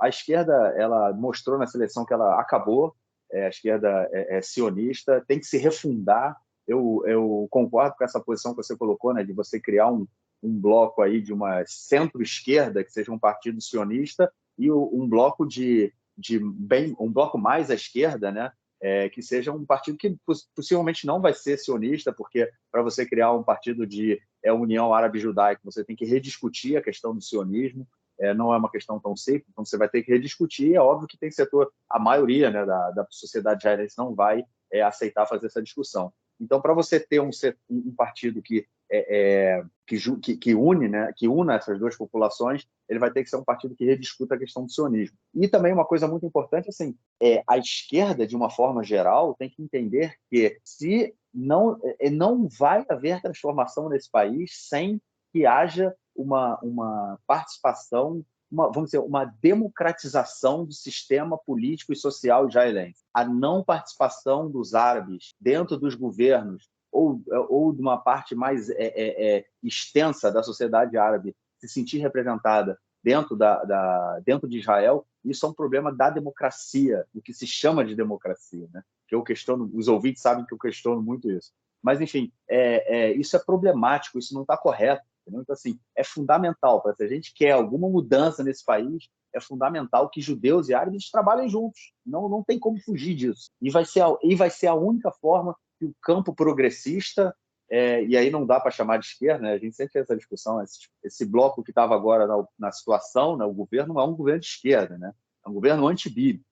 a esquerda ela mostrou na seleção que ela acabou, a esquerda é sionista, tem que se refundar. Eu concordo com essa posição que você colocou, né, de você criar um bloco aí de uma centro-esquerda, que seja um partido sionista, e um bloco um bloco mais à esquerda, né, que seja um partido que possivelmente não vai ser sionista, porque para você criar um partido de União Árabe-Judaica, você tem que rediscutir a questão do sionismo. Não é uma questão tão simples, então você vai ter que rediscutir. É óbvio que tem setor, a maioria, né, da sociedade israelense não vai aceitar fazer essa discussão. Então, para você ter um partido que une, né, que una essas duas populações, ele vai ter que ser um partido que rediscuta a questão do sionismo. E também uma coisa muito importante, assim, a esquerda, de uma forma geral, tem que entender que se não vai haver transformação nesse país sem que haja uma participação, vamos dizer, uma democratização do sistema político e social israelense. A não participação dos árabes dentro dos governos ou de uma parte mais extensa da sociedade árabe se sentir representada dentro de Israel, isso é um problema da democracia, do que se chama de democracia, né? Que eu questiono, os ouvintes sabem que eu questiono muito isso. Mas, enfim, isso é problemático, isso não está correto. Entendeu? Então, assim, é fundamental, se a gente quer alguma mudança nesse país, é fundamental que judeus e árabes trabalhem juntos. Não tem como fugir disso. E vai ser a única forma que o campo progressista, e aí não dá para chamar de esquerda, né? A gente sempre tem essa discussão, esse bloco que estava agora na situação, né? O governo não é um governo de esquerda, né? É um governo anti-Bibi.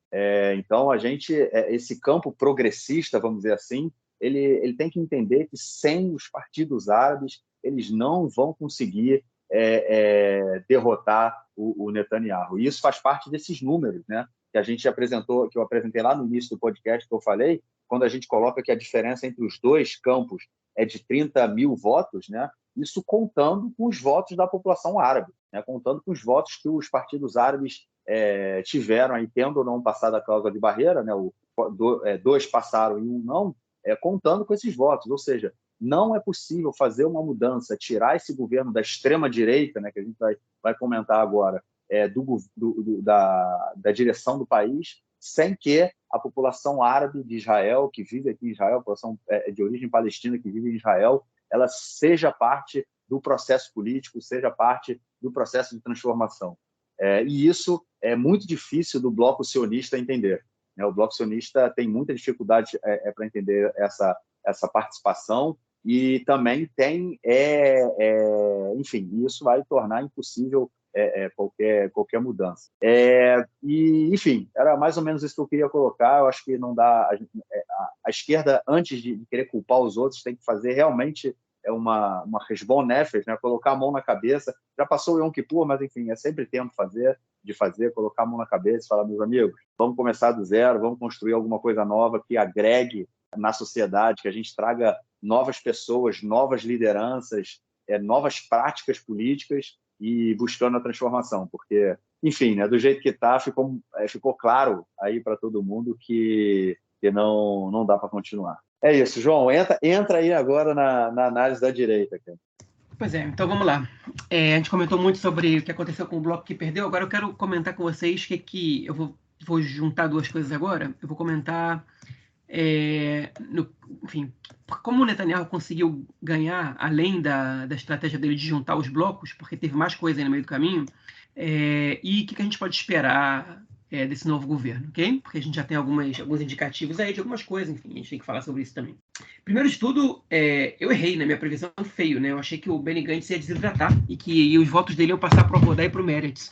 Então, esse campo progressista, vamos dizer assim, ele tem que entender que sem os partidos árabes, eles não vão conseguir derrotar o Netanyahu. E isso faz parte desses números, né, que a gente apresentou, que eu apresentei lá no início do podcast que eu falei, quando a gente coloca que a diferença entre os dois campos é de 30 mil votos, né, isso contando com os votos da população árabe, né, contando com os votos que os partidos árabes tiveram, aí, tendo ou não passado a cláusula de barreira, né, dois passaram e um não, contando com esses votos. Ou seja, não é possível fazer uma mudança, tirar esse governo da extrema-direita, né, que a gente vai comentar agora, da direção do país, sem que a população árabe de Israel, que vive aqui em Israel, a população de origem palestina que vive em Israel, ela seja parte do processo político, seja parte do processo de transformação. E isso é muito difícil do bloco sionista entender, né? O bloco sionista tem muita dificuldade para entender essa participação e também tem, enfim, isso vai tornar impossível qualquer mudança. E, enfim, era mais ou menos isso que eu queria colocar. Eu acho que não dá... A esquerda, antes de querer culpar os outros, tem que fazer realmente uma resbon nefesh, né? Colocar a mão na cabeça. Já passou o Yom Kippur, mas, enfim, é sempre tempo de colocar a mão na cabeça e falar, meus amigos, vamos começar do zero, vamos construir alguma coisa nova que agregue na sociedade, que a gente traga novas pessoas, novas lideranças, novas práticas políticas e buscando a transformação, porque, enfim, né, do jeito que está, ficou claro aí para todo mundo que não dá para continuar. É isso, João, entra aí agora na análise da direita, cara. Pois é, então vamos lá. A gente comentou muito sobre o que aconteceu com o bloco que perdeu, agora eu quero comentar com vocês que eu vou juntar duas coisas agora. Eu vou comentar, enfim, como o Netanyahu conseguiu ganhar, além da estratégia dele de juntar os blocos, porque teve mais coisa aí no meio do caminho, e o que a gente pode esperar desse novo governo, ok? Porque a gente já tem alguns indicativos aí de algumas coisas, enfim, a gente tem que falar sobre isso também. Primeiro de tudo, eu errei na minha previsão feio, né? Eu achei que o Benny Gantz ia desidratar e que os votos dele iam passar para o Avodá e para o Meretz.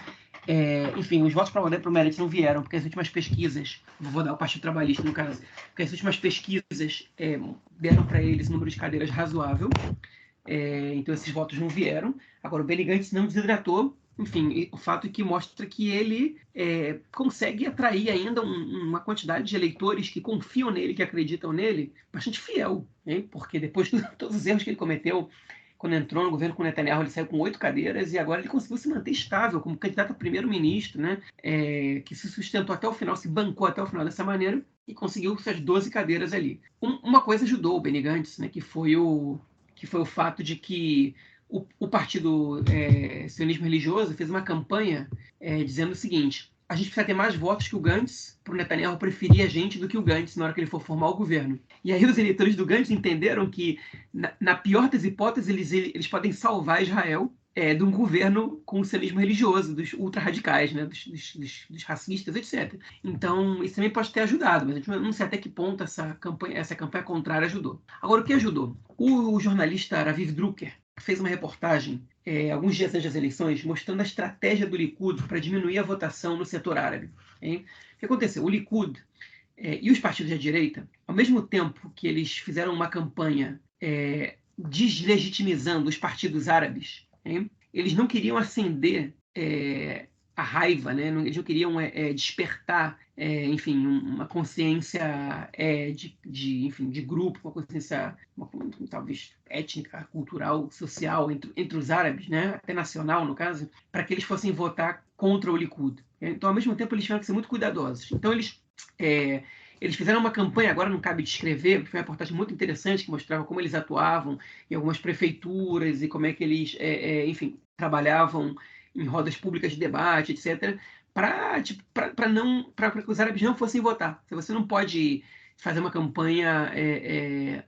Enfim, os votos para o Avodá e para o Meretz não vieram, porque as últimas pesquisas, vou dar o Partido Trabalhista no caso, porque as últimas pesquisas deram para eles um número de cadeiras razoável, então esses votos não vieram. Agora, o Benny Gantz não desidratou. Enfim, o fato é que mostra que ele consegue atrair ainda uma quantidade de eleitores que confiam nele, que acreditam nele, bastante fiel, hein? Porque depois de todos os erros que ele cometeu, quando entrou no governo com o Netanyahu, ele saiu com 8 cadeiras e agora ele conseguiu se manter estável como candidato a primeiro-ministro, né? Que se sustentou até o final, se bancou até o final dessa maneira e conseguiu suas 12 cadeiras ali. Uma coisa ajudou o Benny Gantz, né? Que foi o fato de que o partido sionismo religioso fez uma campanha dizendo o seguinte: a gente precisa ter mais votos que o Gantz para o Netanyahu preferir a gente do que o Gantz na hora que ele for formar o governo. E aí os eleitores do Gantz entenderam que, na pior das hipóteses, eles podem salvar Israel de um governo com o sionismo religioso, dos ultra-radicais, né, dos racistas, etc. Então, isso também pode ter ajudado, mas a gente não sei até que ponto essa campanha contrária ajudou. Agora, o que ajudou? O jornalista Raviv Drucker fez uma reportagem alguns dias antes das eleições mostrando a estratégia do Likud para diminuir a votação no setor árabe. Hein? O que aconteceu? O Likud e os partidos da direita, ao mesmo tempo que eles fizeram uma campanha deslegitimizando os partidos árabes, hein? Eles não queriam acender a raiva, né? Eles não queriam despertar, enfim, uma consciência de grupo, uma consciência talvez étnica, cultural, social entre os árabes, né? Até nacional, no caso, para que eles fossem votar contra o Likud. Então, ao mesmo tempo, eles tiveram que ser muito cuidadosos. Então, eles fizeram uma campanha, agora não cabe descrever, foi uma reportagem muito interessante que mostrava como eles atuavam em algumas prefeituras e como é que eles, enfim, trabalhavam em rodas públicas de debate, etc., para que os árabes não fossem votar. Você não pode fazer uma campanha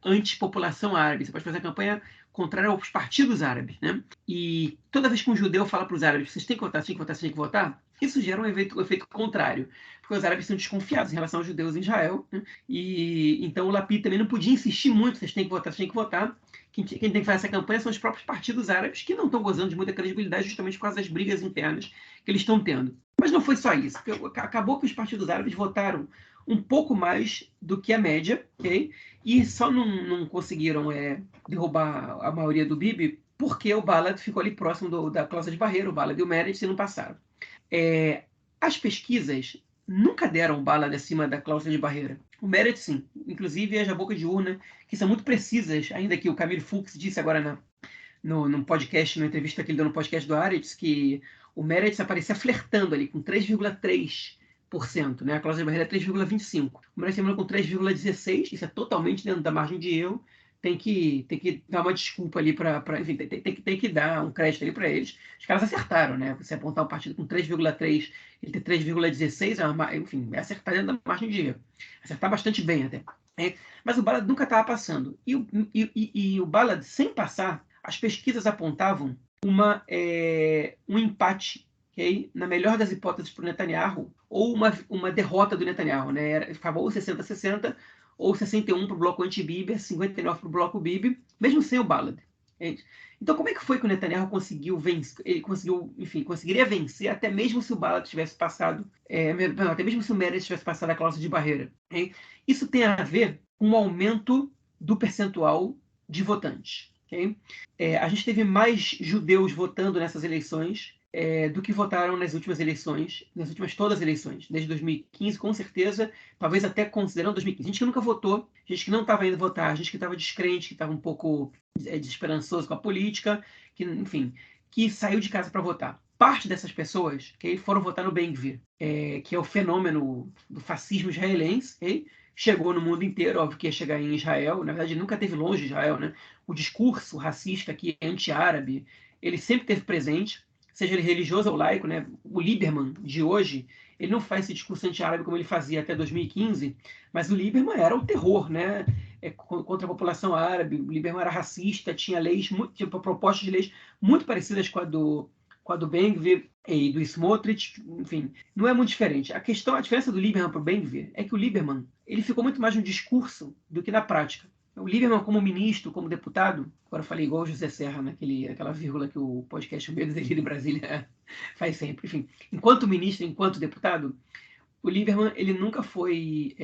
anti-população árabe, você pode fazer uma campanha contrária aos partidos árabes, né? E toda vez que um judeu fala para os árabes, vocês têm que votar, vocês têm que votar, vocês têm que votar, isso gera um efeito contrário, porque os árabes são desconfiados em relação aos judeus em Israel, né? E então o Lapid também não podia insistir muito, vocês têm que votar, vocês têm que votar. Quem tem que fazer essa campanha são os próprios partidos árabes, que não estão gozando de muita credibilidade justamente por causa das brigas internas que eles estão tendo. Mas não foi só isso. Acabou que os partidos árabes votaram um pouco mais do que a média, ok? E só não conseguiram derrubar a maioria do Bibi porque o Ballard ficou ali próximo da cláusula de barreira, o Ballard e o Meredith, e não passaram. As pesquisas nunca deram o Ballard acima da cláusula de barreira. O Meredith, sim. Inclusive, as da boca de urna, que são muito precisas, ainda que o Camille Fuchs disse agora no podcast, na entrevista que ele deu no podcast do Aretz, que o Meredith aparecia flertando ali com 3,3%, né? A cláusula de barreira é 3,25%. O Meredith terminou com 3,16%, isso é totalmente dentro da margem de erro. Tem que dar uma desculpa ali enfim, tem que dar um crédito ali para eles. Os caras acertaram, né? Você apontar um partido com 3,3, ele ter 3,16, enfim, é acertar dentro da margem de erro. Acertar bastante bem até. Mas o Ballard nunca estava passando. E o Ballard, sem passar, as pesquisas apontavam um empate, okay? Na melhor das hipóteses para o Netanyahu, ou uma derrota do Netanyahu. Né? Ficava ou 60-60, ou 61 para o bloco anti-Bibi, 59 para o bloco Bibi, mesmo sem o Ballard. Então, como é que foi que o Netanyahu conseguiu vencer? Ele conseguiria vencer até mesmo se o Ballard tivesse passado, até mesmo se o Meredith tivesse passado a cláusula de barreira. Isso tem a ver com o aumento do percentual de votantes. A gente teve mais judeus votando nessas eleições do que votaram nas últimas eleições, nas últimas todas as eleições, desde 2015, com certeza, talvez até considerando 2015. Gente que nunca votou, gente que não estava indo votar, gente que estava descrente, que estava um pouco desesperançoso com a política, que, enfim, que saiu de casa para votar. Parte dessas pessoas foram votar no Ben-Gvir, que é o fenômeno do fascismo israelense, chegou no mundo inteiro, óbvio que ia chegar em Israel, na verdade nunca esteve longe de Israel, né? O discurso racista aqui, anti-árabe, ele sempre esteve presente, seja ele religioso ou laico, né? O Lieberman de hoje, ele não faz esse discurso anti-árabe como ele fazia até 2015, mas o Lieberman era o terror, né? Contra a população árabe. O Lieberman era racista, tinha propostas de leis muito parecidas com a do Ben-Gvir e do Smotrich, enfim, não é muito diferente. A diferença do Lieberman para o Ben-Gvir é que o Lieberman ele ficou muito mais no discurso do que na prática. O Lieberman, como ministro, como deputado, agora eu falei igual o José Serra, naquela vírgula que o podcast Medo Delírio em Brasília faz sempre. Enfim, enquanto ministro, enquanto deputado, o Lieberman ele nunca foi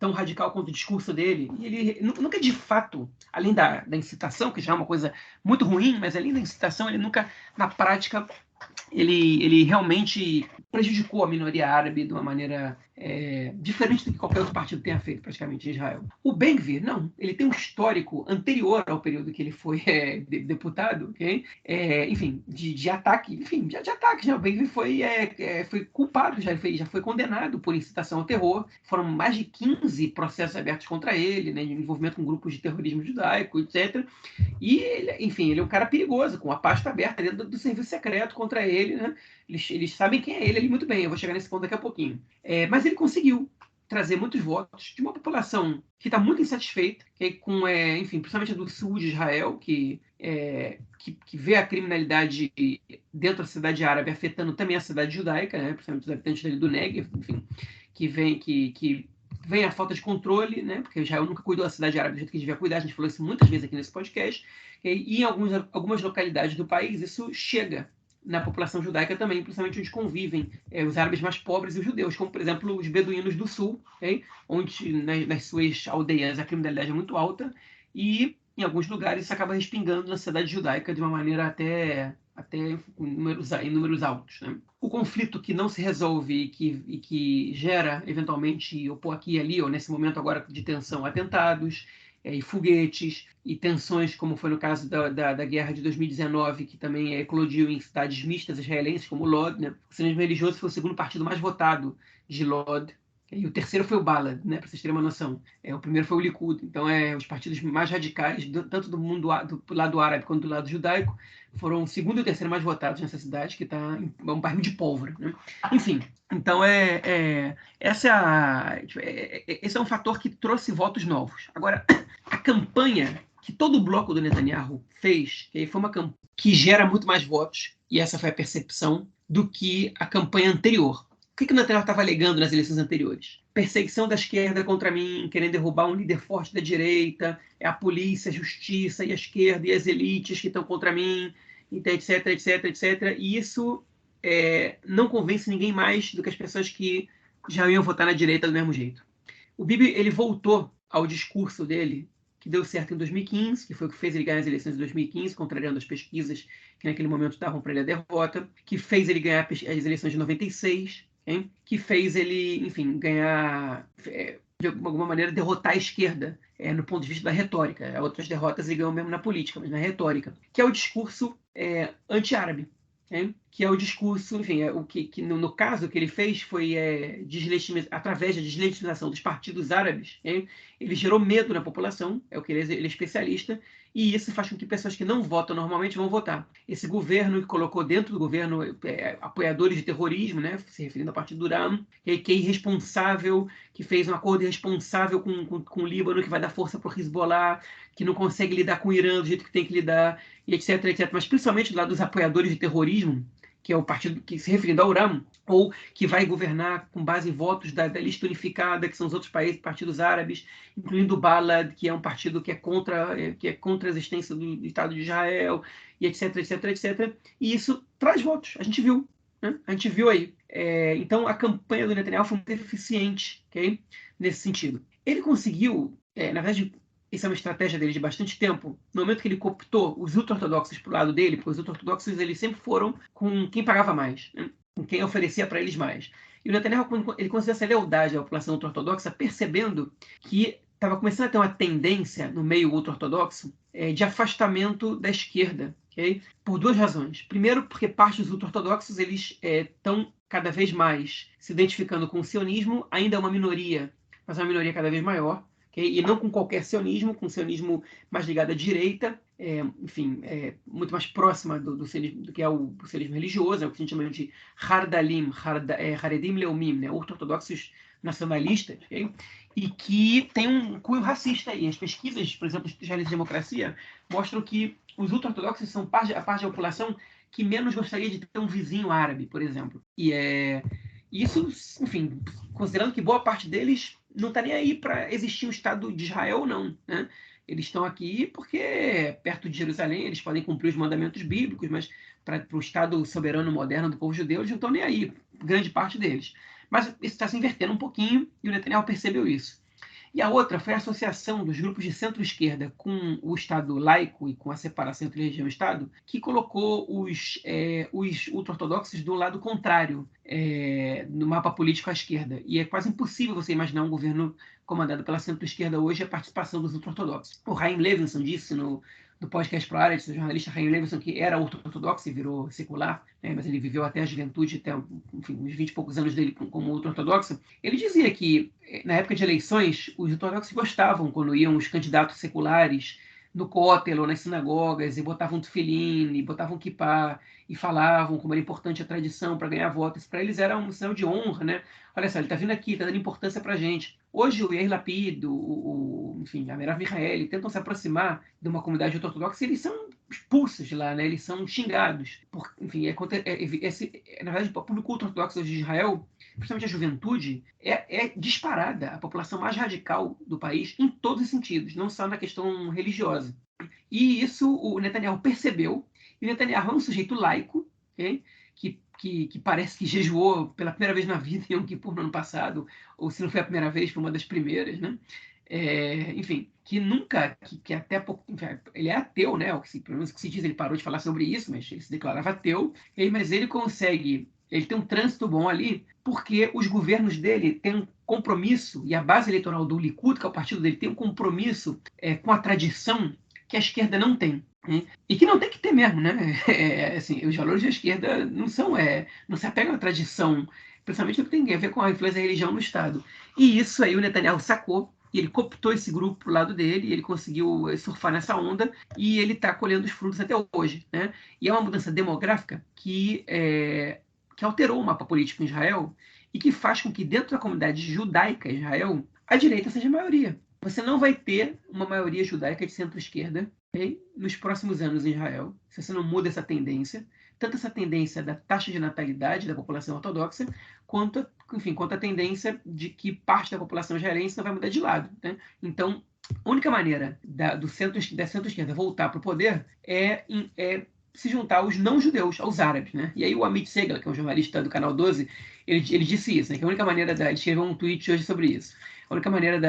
tão radical quanto o discurso dele. E ele nunca, de fato, além da incitação, que já é uma coisa muito ruim, mas além da incitação, ele nunca, na prática, ele realmente prejudicou a minoria árabe de uma maneira diferente do que qualquer outro partido tenha feito, praticamente, em Israel. O Ben-Gvir, não. Ele tem um histórico anterior ao período que ele foi deputado, okay? Enfim, de ataque, enfim, de ataques. Né? O Ben-Gvir foi culpado, já foi condenado por incitação ao terror. Foram mais de 15 processos abertos contra ele, né, de envolvimento com grupos de terrorismo judaico, etc. E, ele é um cara perigoso, com a pasta aberta dentro do serviço secreto contra ele, né? Eles sabem quem é ele ali muito bem, eu vou chegar nesse ponto daqui a pouquinho. Mas ele conseguiu trazer muitos votos de uma população que está muito insatisfeita, principalmente do sul de Israel, que vê a criminalidade dentro da cidade árabe afetando também a cidade judaica, né? Principalmente os habitantes do Negev, enfim, que vem a falta de controle, né? Porque Israel nunca cuidou da cidade árabe do jeito que devia cuidar, a gente falou isso muitas vezes aqui nesse podcast, e em algumas localidades do país isso chega na população judaica também, principalmente onde convivem os árabes mais pobres e os judeus, como, por exemplo, os beduínos do sul, onde nas suas aldeias a criminalidade é muito alta e, em alguns lugares, isso acaba respingando na sociedade judaica de uma maneira até em números altos. Né? O conflito que não se resolve e que gera, eventualmente, ou aqui e ali, ou nesse momento agora de tensão, atentados, e foguetes, e tensões, como foi no caso da guerra de 2019, que também eclodiu em cidades mistas israelenses, como Lod. Né? O sionismo religioso foi o segundo partido mais votado de Lod, e o terceiro foi o Ballad, né, para vocês terem uma noção. O primeiro foi o Likud. Então, os partidos mais radicais, tanto do lado árabe quanto do lado judaico, foram o segundo e o terceiro mais votados nessa cidade, que está um barril de pólvora. Né? Enfim, então esse é um fator que trouxe votos novos. Agora, a campanha que todo o bloco do Netanyahu fez, foi uma campanha que gera muito mais votos, e essa foi a percepção, do que a campanha anterior. O que o Netanyahu estava alegando nas eleições anteriores? Perseguição da esquerda contra mim, querendo derrubar um líder forte da direita, a polícia, a justiça e a esquerda e as elites que estão contra mim, etc, etc, etc. E isso não convence ninguém mais do que as pessoas que já iam votar na direita do mesmo jeito. O Bibi ele voltou ao discurso dele, que deu certo em 2015, que foi o que fez ele ganhar as eleições de 2015, contrariando as pesquisas que naquele momento davam para ele a derrota, que fez ele ganhar as eleições de 96, hein? Que fez ele, enfim, ganhar, de alguma maneira, derrotar a esquerda, no ponto de vista da retórica. Outras derrotas ele ganhou mesmo na política, mas na retórica, que é o discurso anti-árabe. Que é o discurso, enfim, o que no caso que ele fez foi através da deslegitimização dos partidos árabes, ele gerou medo na população, é o que ele é especialista, e isso faz com que pessoas que não votam normalmente vão votar. Esse governo que colocou dentro do governo apoiadores de terrorismo, né, se referindo ao partido do Ram, que é irresponsável, que fez um acordo irresponsável com o Líbano, que vai dar força para o Hezbollah, que não consegue lidar com o Irã do jeito que tem que lidar, e etc, etc. Mas principalmente do lado dos apoiadores de terrorismo, que é o partido que se referindo ao Ram, ou que vai governar com base em votos da lista unificada, que são os outros partidos árabes, incluindo o Balad, que é um partido que é contra a existência do Estado de Israel, e etc, etc, etc. E isso traz votos, a gente viu. Né? A gente viu aí. Então, a campanha do Netanyahu foi muito eficiente, okay? Nesse sentido. Ele conseguiu, na verdade, isso é uma estratégia dele de bastante tempo, no momento que ele cooptou os ultra-ortodoxos para o lado dele, porque os ultra-ortodoxos eles sempre foram com quem pagava mais, né? Com quem oferecia para eles mais. E o Netanyahu, ele conseguiu essa lealdade à população ultra-ortodoxa, percebendo que estava começando a ter uma tendência no meio ultra-ortodoxo de afastamento da esquerda, okay? Por duas razões. Primeiro, porque parte dos ultra-ortodoxos eles estão cada vez mais se identificando com o sionismo, ainda é uma minoria, mas é uma minoria cada vez maior. Okay? E não com qualquer sionismo, com sionismo mais ligado à direita, enfim, muito mais próxima do sionismo, do que é o sionismo religioso, é o que a gente chama de Hardalim, Haredim Leumim, né? Ortodoxos nacionalistas, okay? E que tem um cunho racista aí. As pesquisas, por exemplo, de Israel e Democracia, mostram que os ultra-ortodoxos são a parte da população que menos gostaria de ter um vizinho árabe, por exemplo. E isso, enfim, considerando que boa parte deles não está nem aí para existir o Estado de Israel ou não, né? Eles estão aqui porque, perto de Jerusalém, eles podem cumprir os mandamentos bíblicos, mas para o Estado soberano moderno do povo judeu, eles não estão nem aí, grande parte deles. Mas isso está se invertendo um pouquinho e o Netanyahu percebeu isso. E a outra foi a associação dos grupos de centro-esquerda com o Estado laico e com a separação entre religião e Estado, que colocou os ultra-ortodoxos do lado contrário no mapa político à esquerda. E é quase impossível você imaginar um governo comandado pela centro-esquerda hoje a participação dos ultra-ortodoxos. O Chaim Levinson disse no podcast Pro Haaretz, o jornalista Chaim Levinson, que era ultra-ortodoxo e virou secular, mas ele viveu até a juventude, até enfim, uns 20 e poucos anos dele como ultra-ortodoxo. Ele dizia que, na época de eleições, os ortodoxos gostavam quando iam os candidatos seculares no Kotel ou nas sinagogas e botavam tefilim, e botavam kippá e falavam como era importante a tradição para ganhar votos. Para eles era um sinal de honra, né? Olha só, ele está vindo aqui, está dando importância para a gente. Hoje o Yair Lapid, enfim, a Merav Michaeli tentam se aproximar de uma comunidade ortodoxa e eles são expulsos de lá, né? Eles são xingados. Enfim, na verdade, o público ortodoxo de Israel, principalmente a juventude, é disparada a população mais radical do país em todos os sentidos, não só na questão religiosa. E isso o Netanyahu percebeu, e o Netanyahu é um sujeito laico, okay? que parece que jejuou pela primeira vez na vida em Yom Kippur no ano passado, ou se não foi a primeira vez, foi uma das primeiras, né? Enfim, que nunca, que até pouco, ele é ateu, né? Pelo menos o que se diz, ele parou de falar sobre isso, mas ele se declarava ateu, mas ele tem um trânsito bom ali, porque os governos dele têm um compromisso, e a base eleitoral do Likud, que é o partido dele, tem um compromisso com a tradição que a esquerda não tem. E que não tem que ter mesmo, né? Assim, os valores da esquerda não se apegam à tradição, principalmente no que tem a ver com a influência da religião no Estado. E isso aí o Netanyahu sacou, e ele cooptou esse grupo pro lado dele, e ele conseguiu surfar nessa onda, e ele está colhendo os frutos até hoje, né? E é uma mudança demográfica que alterou o mapa político em Israel e que faz com que dentro da comunidade judaica em Israel, a direita seja a maioria. Você não vai ter uma maioria judaica de centro-esquerda, okay, nos próximos anos em Israel, se você não muda essa tendência, tanto essa tendência da taxa de natalidade da população ortodoxa, quanto a tendência de que parte da população israelense não vai mudar de lado, né? Então, a única maneira da centro-esquerda voltar para o poder é se juntar aos não-judeus, aos árabes, né? E aí o Amit Segal, que é um jornalista do Canal 12, ele disse isso, né? Que a única maneira ele escreveu um tweet hoje sobre isso. A única maneira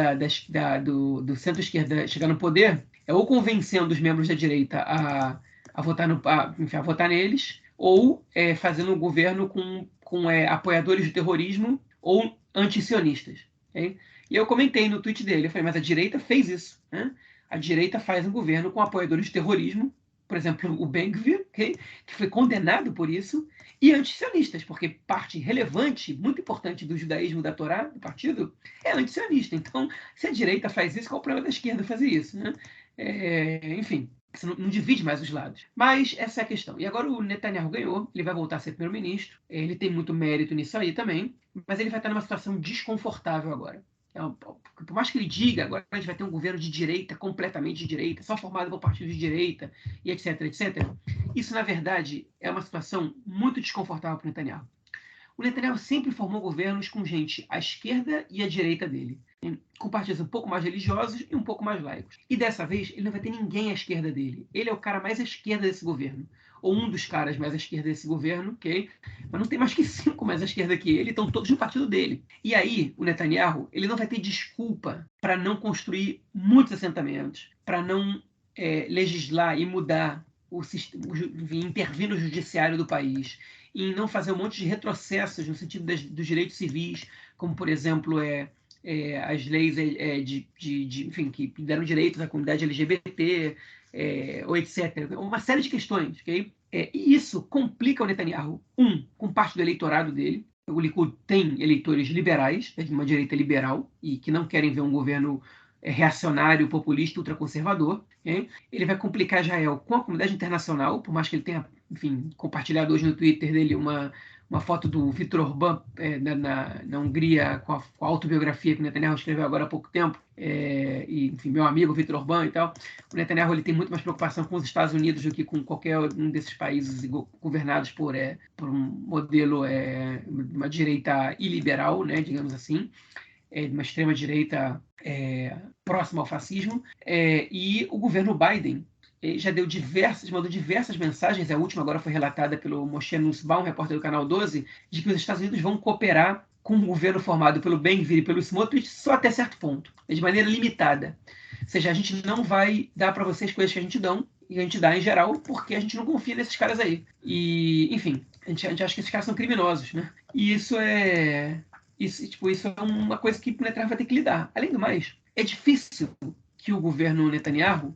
do centro-esquerda chegar no poder é ou convencendo os membros da direita a votar, enfim, a votar neles, ou fazendo um governo com apoiadores do terrorismo ou antisionistas. Okay? E eu comentei no tweet dele, eu falei, mas a direita fez isso, né? A direita faz um governo com apoiadores de terrorismo, por exemplo, o Ben-Gvir, okay? Que foi condenado por isso, e antisionistas, porque parte relevante, muito importante do judaísmo da Torá, do partido, é antisionista. Então, se a direita faz isso, qual o problema da esquerda fazer isso? Né? Enfim, você não divide mais os lados. Mas essa é a questão. E agora o Netanyahu ganhou, ele vai voltar a ser primeiro-ministro, ele tem muito mérito nisso aí também, mas ele vai estar numa situação desconfortável agora. Por mais que ele diga, agora a gente vai ter um governo de direita, completamente de direita, só formado por partidos de direita, e etc, etc. Isso, na verdade, é uma situação muito desconfortável para o Netanyahu. O Netanyahu sempre formou governos com gente à esquerda e à direita dele, com partidos um pouco mais religiosos e um pouco mais laicos. E dessa vez, ele não vai ter ninguém à esquerda dele. Ele é o cara mais à esquerda desse governo. Ou um dos caras mais à esquerda desse governo, ok? Mas não tem mais que 5 mais à esquerda que ele, estão todos no partido dele. E aí, o Netanyahu, ele não vai ter desculpa para não construir muitos assentamentos, para não legislar e mudar o sistema, intervir no judiciário do país, em não fazer um monte de retrocessos no sentido dos direitos civis, como, por exemplo, as leis enfim, que deram direitos à comunidade LGBT, ou etc. Uma série de questões. Okay? E isso complica o Netanyahu, com parte do eleitorado dele. O Likud tem eleitores liberais, de uma direita liberal, e que não querem ver um governo reacionário, populista, ultraconservador. Okay? Ele vai complicar Israel com a comunidade internacional, por mais que ele tenha, enfim, compartilhado hoje no Twitter dele uma foto do Viktor Orbán na Hungria com a autobiografia que o Netanyahu escreveu agora há pouco tempo, e, enfim, meu amigo Viktor Orbán e tal. O Netanyahu ele tem muito mais preocupação com os Estados Unidos do que com qualquer um desses países governados por um modelo, uma direita iliberal, né, digamos assim, de uma extrema-direita próxima ao fascismo, e o governo Biden já mandou diversas mensagens, a última agora foi relatada pelo Moshe Nussbaum, repórter do Canal 12, de que os Estados Unidos vão cooperar com um governo formado pelo Ben-Gvir e pelo Smotrich só até certo ponto, de maneira limitada. Ou seja, a gente não vai dar para vocês coisas que a gente dá em geral, porque a gente não confia nesses caras aí. E, enfim, a gente acha que esses caras são criminosos, né? E isso é uma coisa que o Netanyahu vai ter que lidar. Além do mais, é difícil que o governo Netanyahu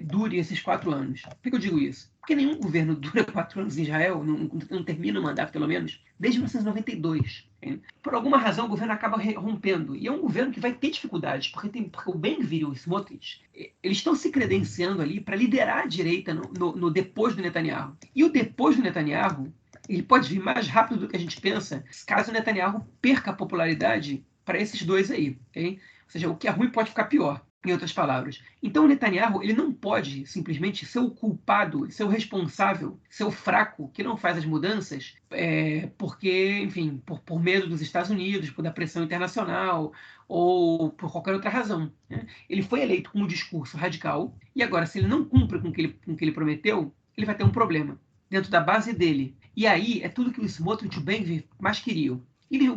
dure esses 4 anos. Por que eu digo isso? Porque nenhum governo dura 4 anos em Israel, não termina o mandato, pelo menos, desde 1992. Hein? Por alguma razão, o governo acaba rompendo. E é um governo que vai ter dificuldades, porque o Ben-Gvir e o Smotrich, eles estão se credenciando ali para liderar a direita no depois do Netanyahu. E o depois do Netanyahu, ele pode vir mais rápido do que a gente pensa, caso o Netanyahu perca a popularidade para esses dois aí. Okay? Ou seja, o que é ruim pode ficar pior, em outras palavras. Então o Netanyahu ele não pode simplesmente ser o culpado, ser o responsável, ser o fraco que não faz as mudanças, porque, enfim, por medo dos Estados Unidos, da pressão internacional ou por qualquer outra razão. Né? Ele foi eleito com um discurso radical e agora, se ele não cumpre com o que ele prometeu, ele vai ter um problema dentro da base dele. E aí é tudo que o Smotrich e o Ben-Gvir mais queriam.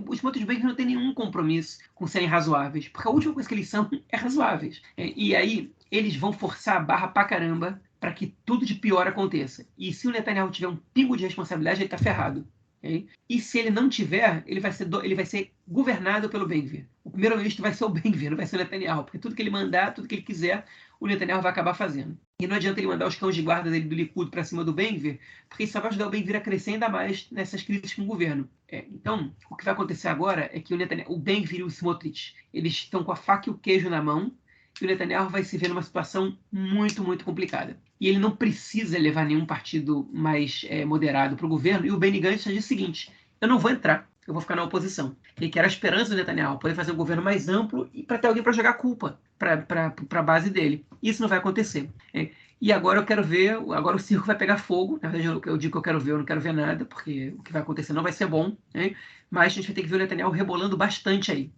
O Smotrich e o Ben-Gvir não tem nenhum compromisso com serem razoáveis, porque a última coisa que eles são é razoáveis. E aí eles vão forçar a barra pra caramba para que tudo de pior aconteça. E se o Netanyahu tiver um pingo de responsabilidade, ele tá ferrado. Okay? E se ele não tiver, ele vai ser governado pelo Ben-Gvir. O primeiro-ministro vai ser o Ben-Gvir, não vai ser o Netanyahu, porque tudo que ele mandar, tudo que ele quiser, o Netanyahu vai acabar fazendo. E não adianta ele mandar os cães de guarda dele do Likud para cima do Ben-Gvir, porque isso só vai ajudar o Ben-Gvir a crescer ainda mais nessas crises com o governo. Então, o que vai acontecer agora é que o Ben-Gvir e o Smotrich, eles estão com a faca e o queijo na mão, e o Netanyahu vai se ver numa situação muito, muito complicada. E ele não precisa levar nenhum partido mais moderado para o governo, e o Benny Gantz diz o seguinte: eu não vou entrar, eu vou ficar na oposição. E que era a esperança do Netanyahu, poder fazer um governo mais amplo e para ter alguém para jogar culpa para a base dele. Isso não vai acontecer. E agora eu quero ver, agora o circo vai pegar fogo. Na verdade, eu digo que eu quero ver, eu não quero ver nada, porque o que vai acontecer não vai ser bom. Mas a gente vai ter que ver o Netanyahu rebolando bastante aí.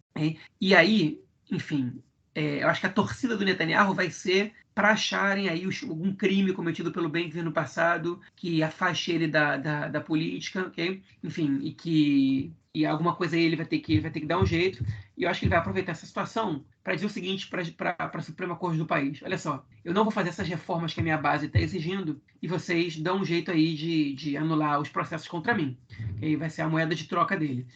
E aí, enfim, eu acho que a torcida do Netanyahu vai ser para acharem aí algum crime cometido pelo Ben-Gvir no passado, que afaste ele da política, ok? Enfim, e alguma coisa aí ele vai ter que dar um jeito. E eu acho que ele vai aproveitar essa situação para dizer o seguinte para a Suprema Corte do país: olha só, eu não vou fazer essas reformas que a minha base está exigindo e vocês dão um jeito aí de anular os processos contra mim. Okay? Vai ser a moeda de troca dele.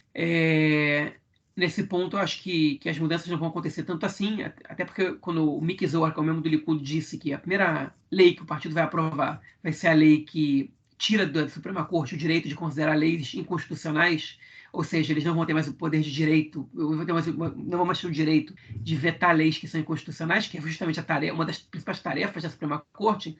Nesse ponto, eu acho que as mudanças não vão acontecer tanto assim, até porque quando o Miki Zohar, que é o membro do Likud, disse que a primeira lei que o partido vai aprovar vai ser a lei que tira da Suprema Corte o direito de considerar leis inconstitucionais, ou seja, eles não vão ter mais o poder de direito, não vão mais ter o direito de vetar leis que são inconstitucionais, que é justamente uma das principais tarefas da Suprema Corte.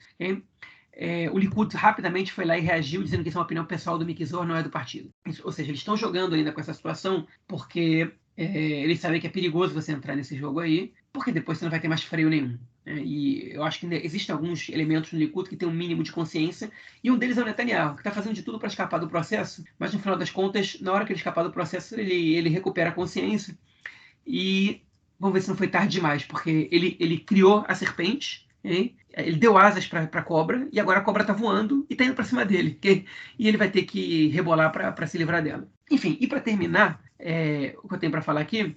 O Likud rapidamente foi lá e reagiu, dizendo que isso é uma opinião pessoal do Miki Zohar, não é do partido. Ou seja, eles estão jogando ainda com essa situação porque eles sabem que é perigoso você entrar nesse jogo aí, porque depois você não vai ter mais freio nenhum. E eu acho que existem alguns elementos no Likud que têm um mínimo de consciência, e um deles é o Netanyahu, que está fazendo de tudo para escapar do processo, mas no final das contas, na hora que ele escapar do processo, ele recupera a consciência. E vamos ver se não foi tarde demais, porque ele criou a serpente, hein? Ele deu asas para a cobra, e agora a cobra está voando e está indo para cima dele. Okay? E ele vai ter que rebolar para se livrar dela. Enfim, e para terminar, o que eu tenho para falar aqui,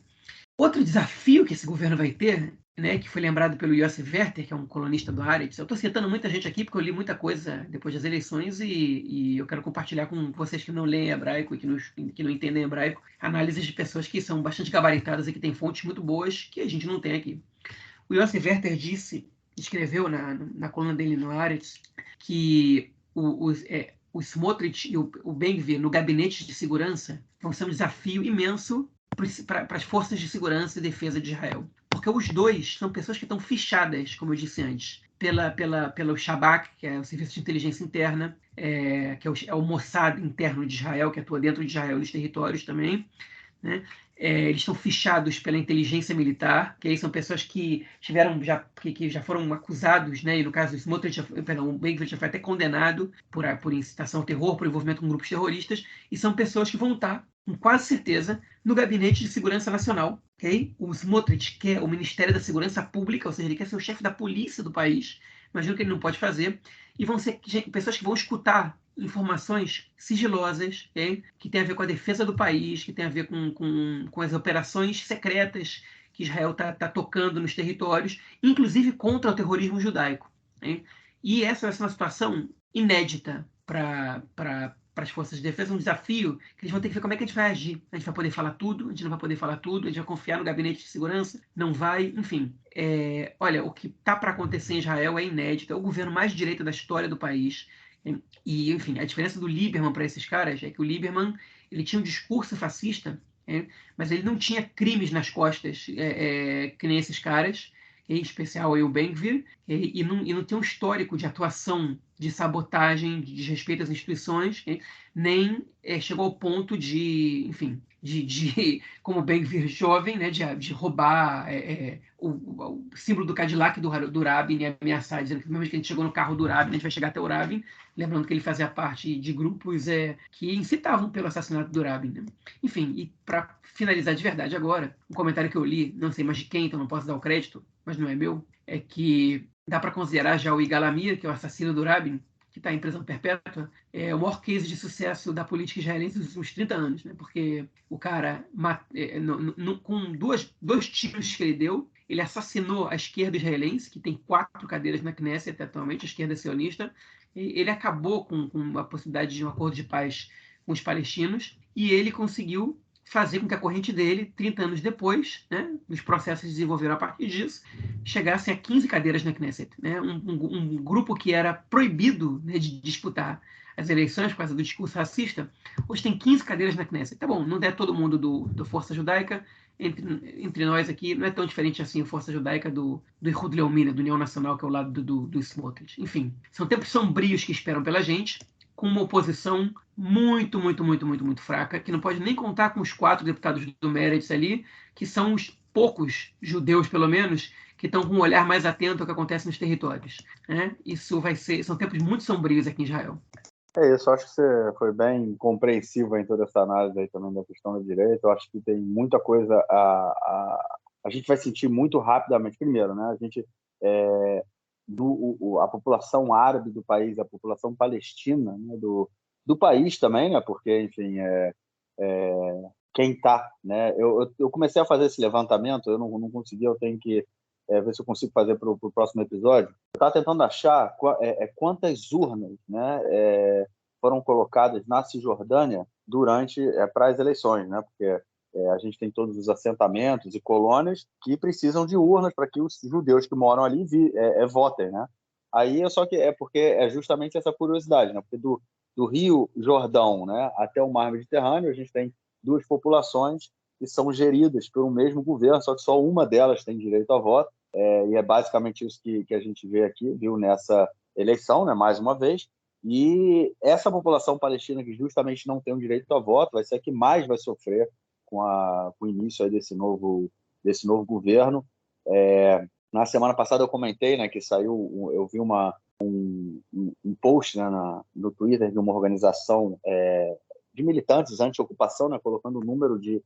outro desafio que esse governo vai ter, né, que foi lembrado pelo Yossi Werther, que é um colunista do Haaretz. Eu estou citando muita gente aqui porque eu li muita coisa depois das eleições e eu quero compartilhar com vocês que não leem hebraico e que não entendem hebraico análises de pessoas que são bastante gabaritadas e que têm fontes muito boas que a gente não tem aqui. O Yossi Werther escreveu na coluna dele no Haaretz que o Smotrich e o Ben-Gvir no gabinete de segurança vão ser um desafio imenso para as forças de segurança e defesa de Israel. Porque os dois são pessoas que estão fichadas, como eu disse antes, pelo Shabak, que é o Serviço de Inteligência Interna, que é o Mossad interno de Israel, que atua dentro de Israel nos territórios também, né? Eles estão fichados pela inteligência militar, que aí são pessoas que já foram acusados, né? E no caso do Smotrich, o Ben-Gvir já foi até condenado por incitação ao terror, por envolvimento com grupos terroristas, e são pessoas que vão estar, com quase certeza, no Gabinete de Segurança Nacional. Okay? O Smotrich quer o Ministério da Segurança Pública, ou seja, ele quer ser o chefe da polícia do país. Imagino que ele não pode fazer. E vão ser pessoas que vão escutar informações sigilosas, okay? Que tem a ver com a defesa do país, que tem a ver com as operações secretas que Israel está tocando nos territórios, inclusive contra o terrorismo judaico. Okay? E essa vai ser uma situação inédita para as forças de defesa, um desafio que eles vão ter que ver como é que a gente vai agir. A gente vai poder falar tudo, a gente não vai poder falar tudo, a gente vai confiar no gabinete de segurança, não vai, enfim. Olha, o que está para acontecer em Israel é inédito, é o governo mais de direita da história do país. E, enfim, a diferença do Lieberman para esses caras é que o Lieberman ele tinha um discurso fascista, mas ele não tinha crimes nas costas que nem esses caras, em especial o Ben-Gvir, e não tem um histórico de atuação, de sabotagem, de desrespeito às instituições, nem chegou ao ponto de, enfim, como Ben-Gvir jovem, né, de roubar o símbolo do Cadillac do Rabin e ameaçar, dizendo que mesmo que a gente chegou no carro do Rabin, a gente vai chegar até o Rabin, lembrando que ele fazia parte de grupos que incitavam pelo assassinato do Rabin. Né? Enfim, e para finalizar de verdade agora, um comentário que eu li, não sei mais de quem, então não posso dar o crédito, mas não é meu, é que dá para considerar já o Yigal Amir, que é o assassino do Rabin, que está em prisão perpétua, é o maior case de sucesso da política israelense dos últimos 30 anos, né? Porque o cara, com dois tiros que ele deu, ele assassinou a esquerda israelense, que tem 4 cadeiras na Knesset atualmente, a esquerda sionista, e ele acabou com a possibilidade de um acordo de paz com os palestinos, e ele conseguiu fazer com que a corrente dele, 30 anos depois, né, os processos que desenvolveram a partir disso, chegassem a 15 cadeiras na Knesset. Né, um grupo que era proibido, né, de disputar as eleições por causa do discurso racista, hoje tem 15 cadeiras na Knesset. Tá bom, não é todo mundo do Força Judaica, entre nós aqui, não é tão diferente assim a Força Judaica do Ihud Leumi, do União Nacional, que é o lado do Smotrich. Enfim, são tempos sombrios que esperam pela gente, com uma oposição muito, muito, muito, muito, muito fraca, que não pode nem contar com os 4 deputados do Meretz ali, que são os poucos judeus, pelo menos, que estão com um olhar mais atento ao que acontece nos territórios. Né? São tempos muito sombrios aqui em Israel. É isso, acho que você foi bem compreensivo em toda essa análise aí também da questão da direita. Eu acho que tem muita coisa a a gente vai sentir muito rapidamente. Primeiro, né, a gente, a população árabe do país, a população palestina, né, do país também, né, porque, enfim, quem está, né, eu comecei a fazer esse levantamento, eu não consegui, eu tenho que ver se eu consigo fazer para o próximo episódio. Eu estava tentando achar quantas urnas, né, foram colocadas na Cisjordânia durante para as eleições, né, porque a gente tem todos os assentamentos e colônias que precisam de urnas para que os judeus que moram ali votem, né? Aí só que porque é justamente essa curiosidade, né? Porque do Rio Jordão, né, até o Mar Mediterrâneo, a gente tem duas populações que são geridas por um mesmo governo, só que só uma delas tem direito a voto, e é basicamente isso que a gente vê aqui, viu, nessa eleição, né, mais uma vez. E essa população palestina que justamente não tem o direito a voto vai ser a que mais vai sofrer com o início aí desse novo governo. Na semana passada eu comentei, né, que saiu, eu vi um post, né, no Twitter de uma organização de militantes anti-ocupação, né, colocando o número de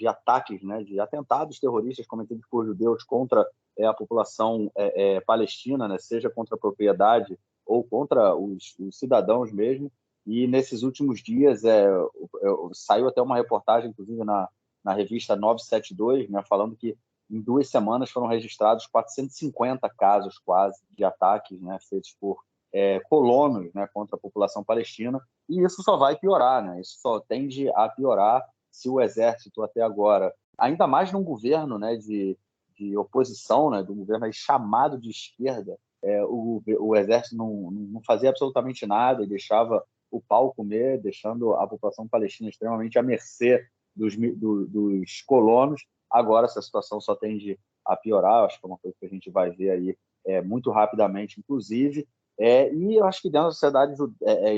ataques, né, de atentados terroristas cometidos por judeus contra a população palestina, né, seja contra a propriedade ou contra os cidadãos mesmo. E nesses últimos dias saiu até uma reportagem, inclusive na revista 972, né, falando que em 2 semanas foram registrados 450 casos quase de ataques, né, feitos por colonos, né, contra a população palestina, e isso só vai piorar, né? Isso só tende a piorar se o exército até agora, ainda mais num governo, né, de oposição, né, do governo aí chamado de esquerda, o exército não fazia absolutamente nada e deixava o pau comer, deixando a população palestina extremamente à mercê dos colonos. Agora essa situação só tende a piorar, acho que é uma coisa que a gente vai ver aí muito rapidamente, inclusive. E eu acho que dentro da sociedade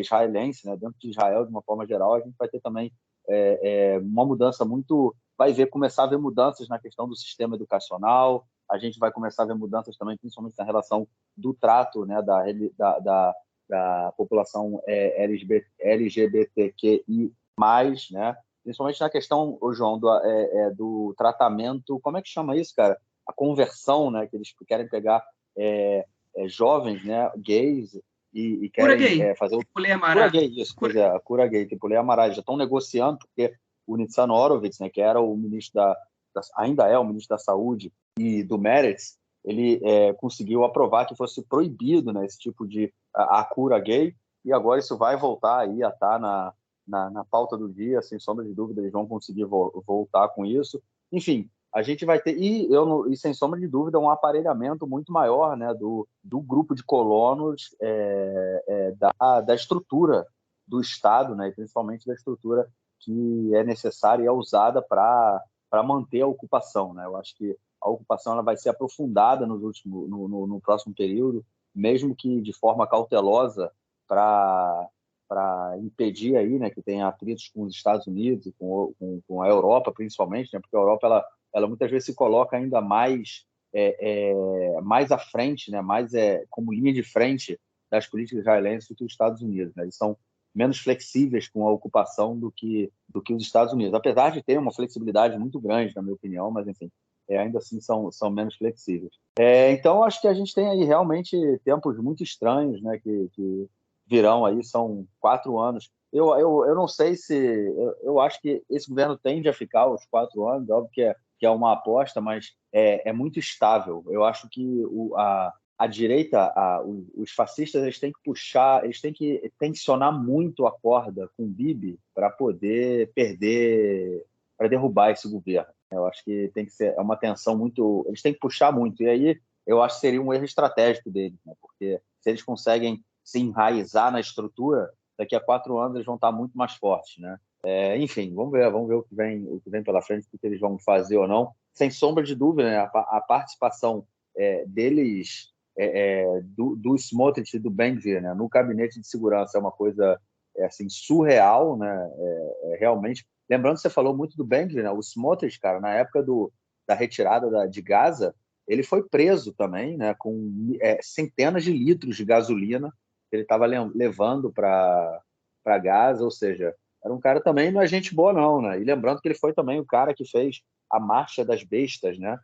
israelense, né, dentro de Israel, de uma forma geral, a gente vai ter também uma mudança muito... começar a ver mudanças na questão do sistema educacional, a gente vai começar a ver mudanças também, principalmente na relação do trato, né, da população LGBTQI+, né, principalmente na questão, João, do tratamento, como é que chama isso, cara? A conversão, né, que eles querem pegar jovens, né, gays, e Cura querem gay. fazer Tipo Lei cura Amará. gay, isso, pois é, a cura gay, tipo Lei Amará, já estão negociando, porque o Nitzan Horowitz, né, que era o ministro ainda é o ministro da Saúde, e do Meretz, ele conseguiu aprovar que fosse proibido, né, esse tipo de a cura gay, e agora isso vai voltar aí a estar na pauta do dia, sem sombra de dúvida, eles vão conseguir voltar com isso. Enfim, a gente vai ter, e sem sombra de dúvida, um aparelhamento muito maior, né, do grupo de colonos, da estrutura do Estado, né, e principalmente da estrutura que é necessária e é usada para manter a ocupação, né? Eu acho que a ocupação ela vai ser aprofundada no próximo período, mesmo que de forma cautelosa, para impedir aí, né, que tenha atritos com os Estados Unidos e com a Europa, principalmente, né, porque a Europa ela muitas vezes se coloca ainda mais mais à frente, né, mais como linha de frente das políticas israelenses do que os Estados Unidos, né? Eles são menos flexíveis com a ocupação do que os Estados Unidos, apesar de ter uma flexibilidade muito grande, na minha opinião, mas enfim, ainda assim são menos flexíveis. Então, acho que a gente tem aí realmente tempos muito estranhos, né, que virão aí, são 4 anos. Eu não sei se... Eu acho que esse governo tende a ficar os 4 anos, óbvio que é uma aposta, mas é muito estável. Eu acho que a direita, os fascistas, eles têm que puxar, eles têm que tensionar muito a corda com o Bibi para poder perder, para derrubar esse governo. Eu acho que tem que ser uma tensão muito... Eles têm que puxar muito. E aí eu acho que seria um erro estratégico deles, né? Porque se eles conseguem se enraizar na estrutura, daqui a 4 anos eles vão estar muito mais fortes, né? Enfim, vamos ver o que vem pela frente, o que eles vão fazer ou não. Sem sombra de dúvida, né? A participação deles, do Smotrich e do Ben-Gvir, né, no gabinete de segurança é uma coisa assim, surreal, né? Realmente. Lembrando que você falou muito do Ben-Gvir, né? O Smotrich, cara, na época da retirada de Gaza, ele foi preso também, né, com centenas de litros de gasolina que ele estava levando para Gaza, ou seja, era um cara também, não é gente boa não, né? E lembrando que ele foi também o cara que fez a Marcha das Bestas, né?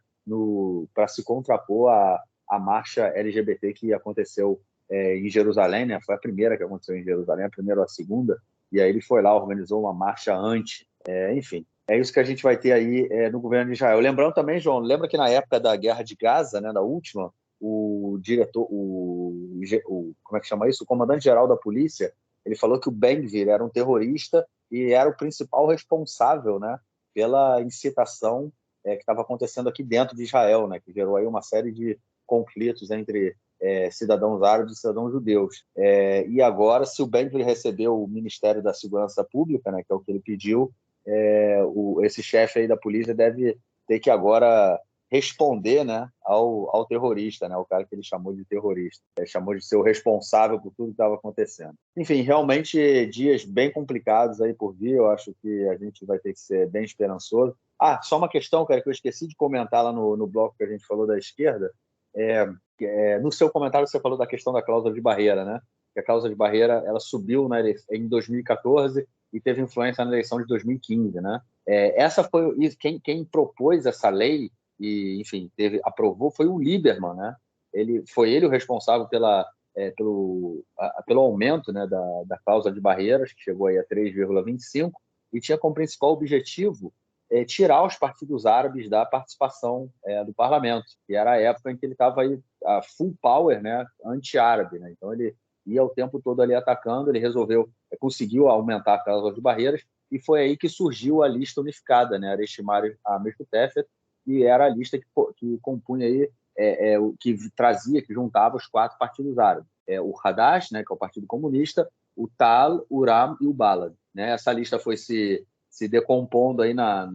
Para se contrapor à marcha LGBT que aconteceu em Jerusalém, né? Foi a primeira que aconteceu em Jerusalém, a primeira ou a segunda, e aí ele foi lá, organizou uma marcha enfim. É isso que a gente vai ter aí no governo de Israel. Lembrando também, João, lembra que na época da Guerra de Gaza, né, da última, o diretor, como é que chama isso? O comandante-geral da polícia, ele falou que o Ben-Gvir era um terrorista e era o principal responsável, né, pela incitação que estava acontecendo aqui dentro de Israel, né, que gerou aí uma série de conflitos entre cidadãos árabes e cidadãos judeus. E agora, se o Ben-Gvir recebeu o Ministério da Segurança Pública, né, que é o que ele pediu, esse chefe aí da polícia deve ter que agora responder, né, ao terrorista, né, o cara que ele chamou de terrorista. Ele chamou de ser o responsável por tudo que estava acontecendo. Enfim, realmente dias bem complicados aí por vir. Eu acho que a gente vai ter que ser bem esperançoso. Só uma questão, cara, que eu esqueci de comentar lá no bloco que a gente falou da esquerda. No seu comentário você falou da questão da cláusula de barreira, né? Que a cláusula de barreira ela subiu em 2014 e teve influência na eleição de 2015, né? Essa foi quem propôs essa lei e, enfim, aprovou foi o Lieberman, né? Foi ele o responsável pelo aumento, né, da cláusula de barreiras, que chegou aí a 3,25, e tinha como principal objetivo tirar os partidos árabes da participação do parlamento, que era a época em que ele estava aí a full power, né, anti-árabe, né? Então ele ia o tempo todo ali atacando. Ele conseguiu aumentar a cláusula de barreiras, e foi aí que surgiu a lista unificada, né, Arishimari Amishutefet, que era a lista que compunha aí, que trazia, que juntava os 4 partidos árabes. O Hadash, né, que é o Partido Comunista, o Tal, o Ram e o Balad. Né? Essa lista foi se decompondo aí na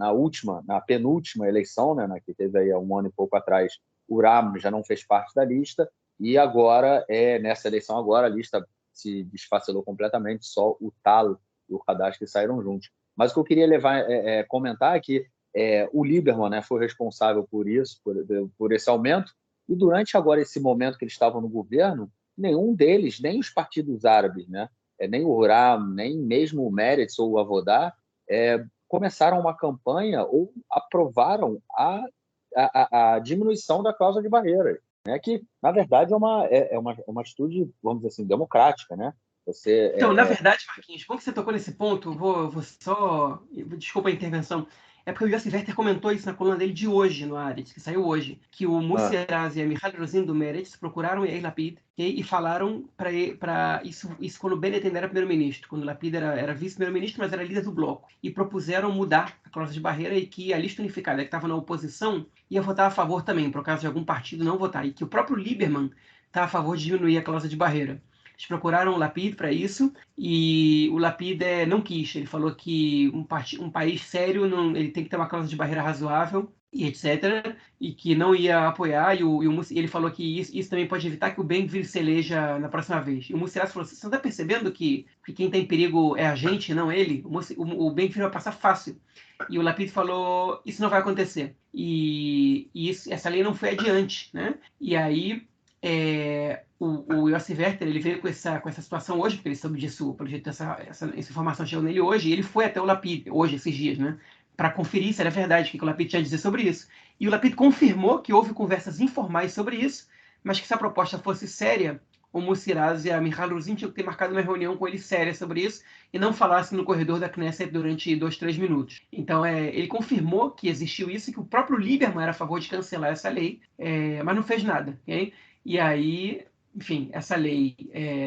penúltima eleição, né, que teve aí há um ano e pouco atrás. O Ram já não fez parte da lista, e agora, nessa eleição agora, a lista se desfacelou completamente, só o Tal e o Hadash que saíram juntos. Mas o que eu queria comentar é que o Lieberman, né, foi responsável por isso, por esse aumento, e durante agora esse momento que eles estavam no governo, nenhum deles, nem os partidos árabes, né, nem o Ram, nem mesmo o Meretz ou o Avodá, começaram uma campanha ou aprovaram a diminuição da cláusula de barreiras, né, que, na verdade, é uma atitude, vamos dizer assim, democrática, né? Então, na verdade, Marquinhos, bom que você tocou nesse ponto, vou só. Desculpa a intervenção. É porque o Yossi Werther comentou isso na coluna dele de hoje, no Aretz, que saiu hoje, que o Moshe Eraz e a Michal Rosin do Meretz procuraram Yair Lapid e falaram para isso quando o Bennett ainda era primeiro-ministro, quando o Lapid era vice-primeiro-ministro, mas era líder do bloco, e propuseram mudar a cláusula de barreira e que a lista unificada, que estava na oposição, ia votar a favor também, por caso de algum partido não votar, e que o próprio Lieberman está a favor de diminuir a cláusula de barreira. Eles procuraram o Lapid para isso e o Lapid não quis. Ele falou que um país sério ele tem que ter uma cláusula de barreira razoável e etc. E que não ia apoiar. Ele falou que isso também pode evitar que o Ben-Gvir se eleja na próxima vez. E o Mussi Eraz falou: você não está percebendo que quem está em perigo é a gente, não ele? O Ben-Gvir vai passar fácil. E o Lapid falou: isso não vai acontecer. Essa lei não foi adiante, né? E aí o Yossi Werther, ele veio com essa situação hoje, porque ele soube disso, pelo jeito essa informação chegou nele hoje, e ele foi até o Lapid, hoje, esses dias, né, para conferir se era verdade, o que o Lapid tinha a dizer sobre isso. E o Lapid confirmou que houve conversas informais sobre isso, mas que se a proposta fosse séria, o Moshe Eraz e a Michal Rosin tinham que ter marcado uma reunião com ele séria sobre isso e não falasse no corredor da Knesset durante 2, 3 minutos. Então, ele confirmou que existiu isso e que o próprio Lieberman era a favor de cancelar essa lei, mas não fez nada. Okay? E aí, enfim, essa lei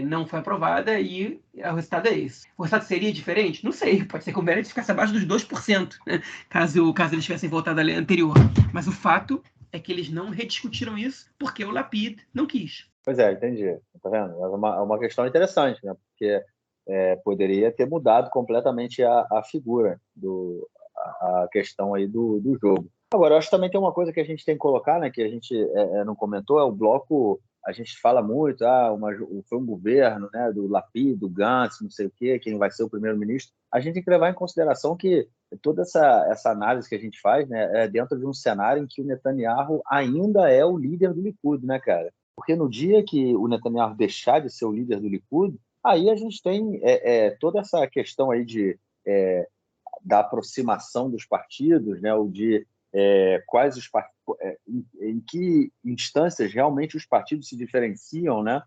não foi aprovada e o resultado é esse. O resultado seria diferente? Não sei, pode ser que o Meretz ficasse abaixo dos 2%, né? caso eles tivessem votado a lei anterior. Mas o fato é que eles não rediscutiram isso porque o Lapid não quis. Pois entendi. Tá vendo? É uma questão interessante, né? Porque poderia ter mudado completamente a figura, a questão aí do jogo. Agora, eu acho que também tem uma coisa que a gente tem que colocar, né, que a gente não comentou, é o bloco. A gente fala muito, foi um governo, né, do Lapid, do Gantz, não sei o quê, quem vai ser o primeiro-ministro. A gente tem que levar em consideração que toda essa análise que a gente faz, né, é dentro de um cenário em que o Netanyahu ainda é o líder do Likud, né, cara? Porque no dia que o Netanyahu deixar de ser o líder do Likud, aí a gente tem toda essa questão aí de da aproximação dos partidos, né, ou de quais os em que instâncias realmente os partidos se diferenciam, né?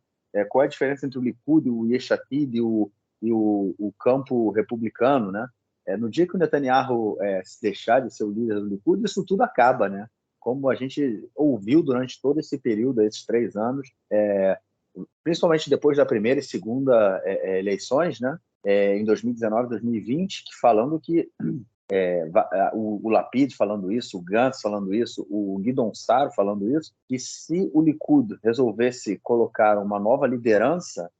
Qual é a diferença entre o Likud, o Yesh Atid e o campo republicano, né? No dia que o Netanyahu se deixar de ser o líder do Likud, isso tudo acaba, né? Como a gente ouviu durante todo esse período, esses 3 anos, principalmente depois da primeira e segunda eleições, né? Em 2019, 2020, falando que o Lapid falando isso, o Gantz falando isso, o Guidon Sar falando isso, que se o Likud resolvesse colocar uma nova liderança,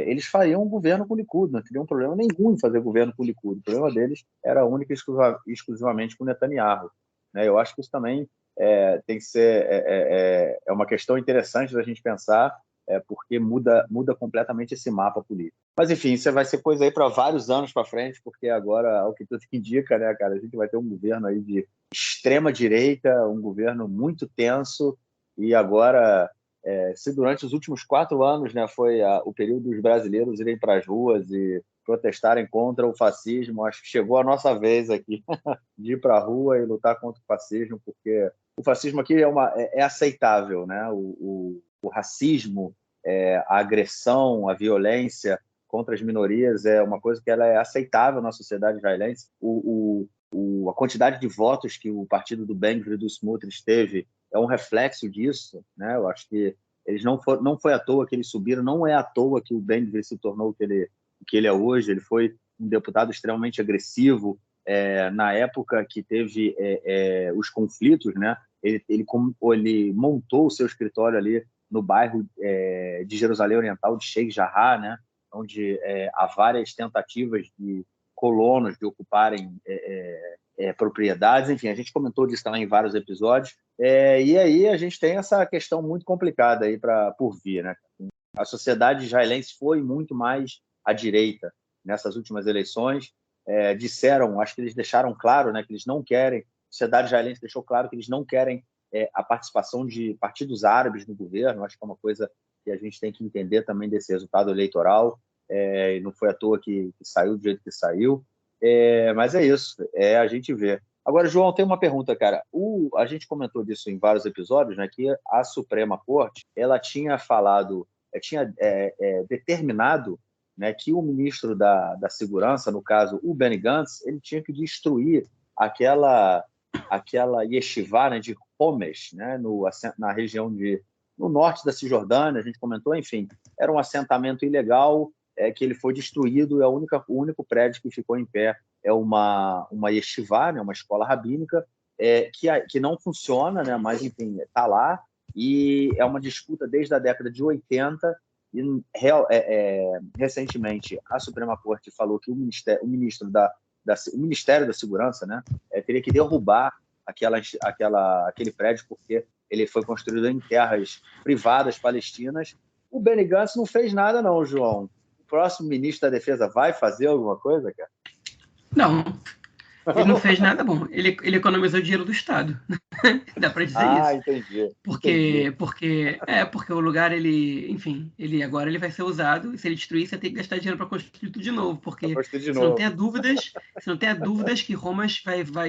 eles fariam um governo com o Likud, não teriam problema nenhum em fazer governo com o Likud. O problema deles era única e exclusivamente com o Netanyahu, né? Eu acho que isso também tem que ser uma questão interessante da gente pensar, porque muda completamente esse mapa político. Mas, enfim, isso vai ser coisa aí para vários anos para frente, porque agora, ao que tudo indica, né, cara, a gente vai ter um governo aí de extrema-direita, um governo muito tenso, e agora, se durante os últimos 4 anos, né, foi o período dos brasileiros irem para as ruas e protestarem contra o fascismo, acho que chegou a nossa vez aqui de ir para a rua e lutar contra o fascismo, porque o fascismo aqui é aceitável, né? O racismo, a agressão, a violência contra as minorias é uma coisa que ela é aceitável na sociedade israelense. A quantidade de votos que o partido do Ben-Gvir e do Smotrich teve é um reflexo disso, né? Eu acho que eles não foi à toa que eles subiram, não é à toa que o Ben-Gvir se tornou o que ele é hoje. Ele foi um deputado extremamente agressivo na época que teve os conflitos, né? Ele montou o seu escritório ali no bairro de Jerusalém Oriental, de Sheikh Jarrah, né? Onde há várias tentativas de colonos de ocuparem propriedades. Enfim, a gente comentou disso também em vários episódios. E aí a gente tem essa questão muito complicada aí por vir, né? A sociedade israelense foi muito mais à direita nessas últimas eleições. Disseram, acho que eles deixaram claro, né, que eles não querem, a sociedade israelense deixou claro que eles não querem a participação de partidos árabes no governo. Acho que é uma coisa que a gente tem que entender também desse resultado eleitoral. E não foi à toa que saiu do jeito que saiu. Mas é isso, a gente vê. Agora, João, tem uma pergunta, cara. A gente comentou disso em vários episódios, né, que a Suprema Corte ela tinha falado, tinha determinado, né, que o ministro da Segurança, no caso o Benny Gantz, ele tinha que destruir aquela yeshivá, né, de Homs, né, na região no norte da Cisjordânia. A gente comentou, enfim, era um assentamento ilegal que ele foi destruído. O único prédio que ficou em pé é uma yeshivá, né, uma escola rabínica, que não funciona, né, mas, enfim, está lá, e é uma disputa desde a década de 80, e recentemente a Suprema Corte falou que o Ministério da Segurança, né, teria que derrubar aquele prédio, porque ele foi construído em terras privadas palestinas. O Benny Gantz não fez nada não, João. O próximo ministro da Defesa vai fazer alguma coisa, cara? Não, ele não fez nada bom. Ele economizou dinheiro do Estado. Dá para dizer isso. Entendi. Porque o lugar, enfim, agora ele vai ser usado, e se ele destruir, você tem que gastar dinheiro para construir tudo de novo, porque você não tenha dúvidas que Roma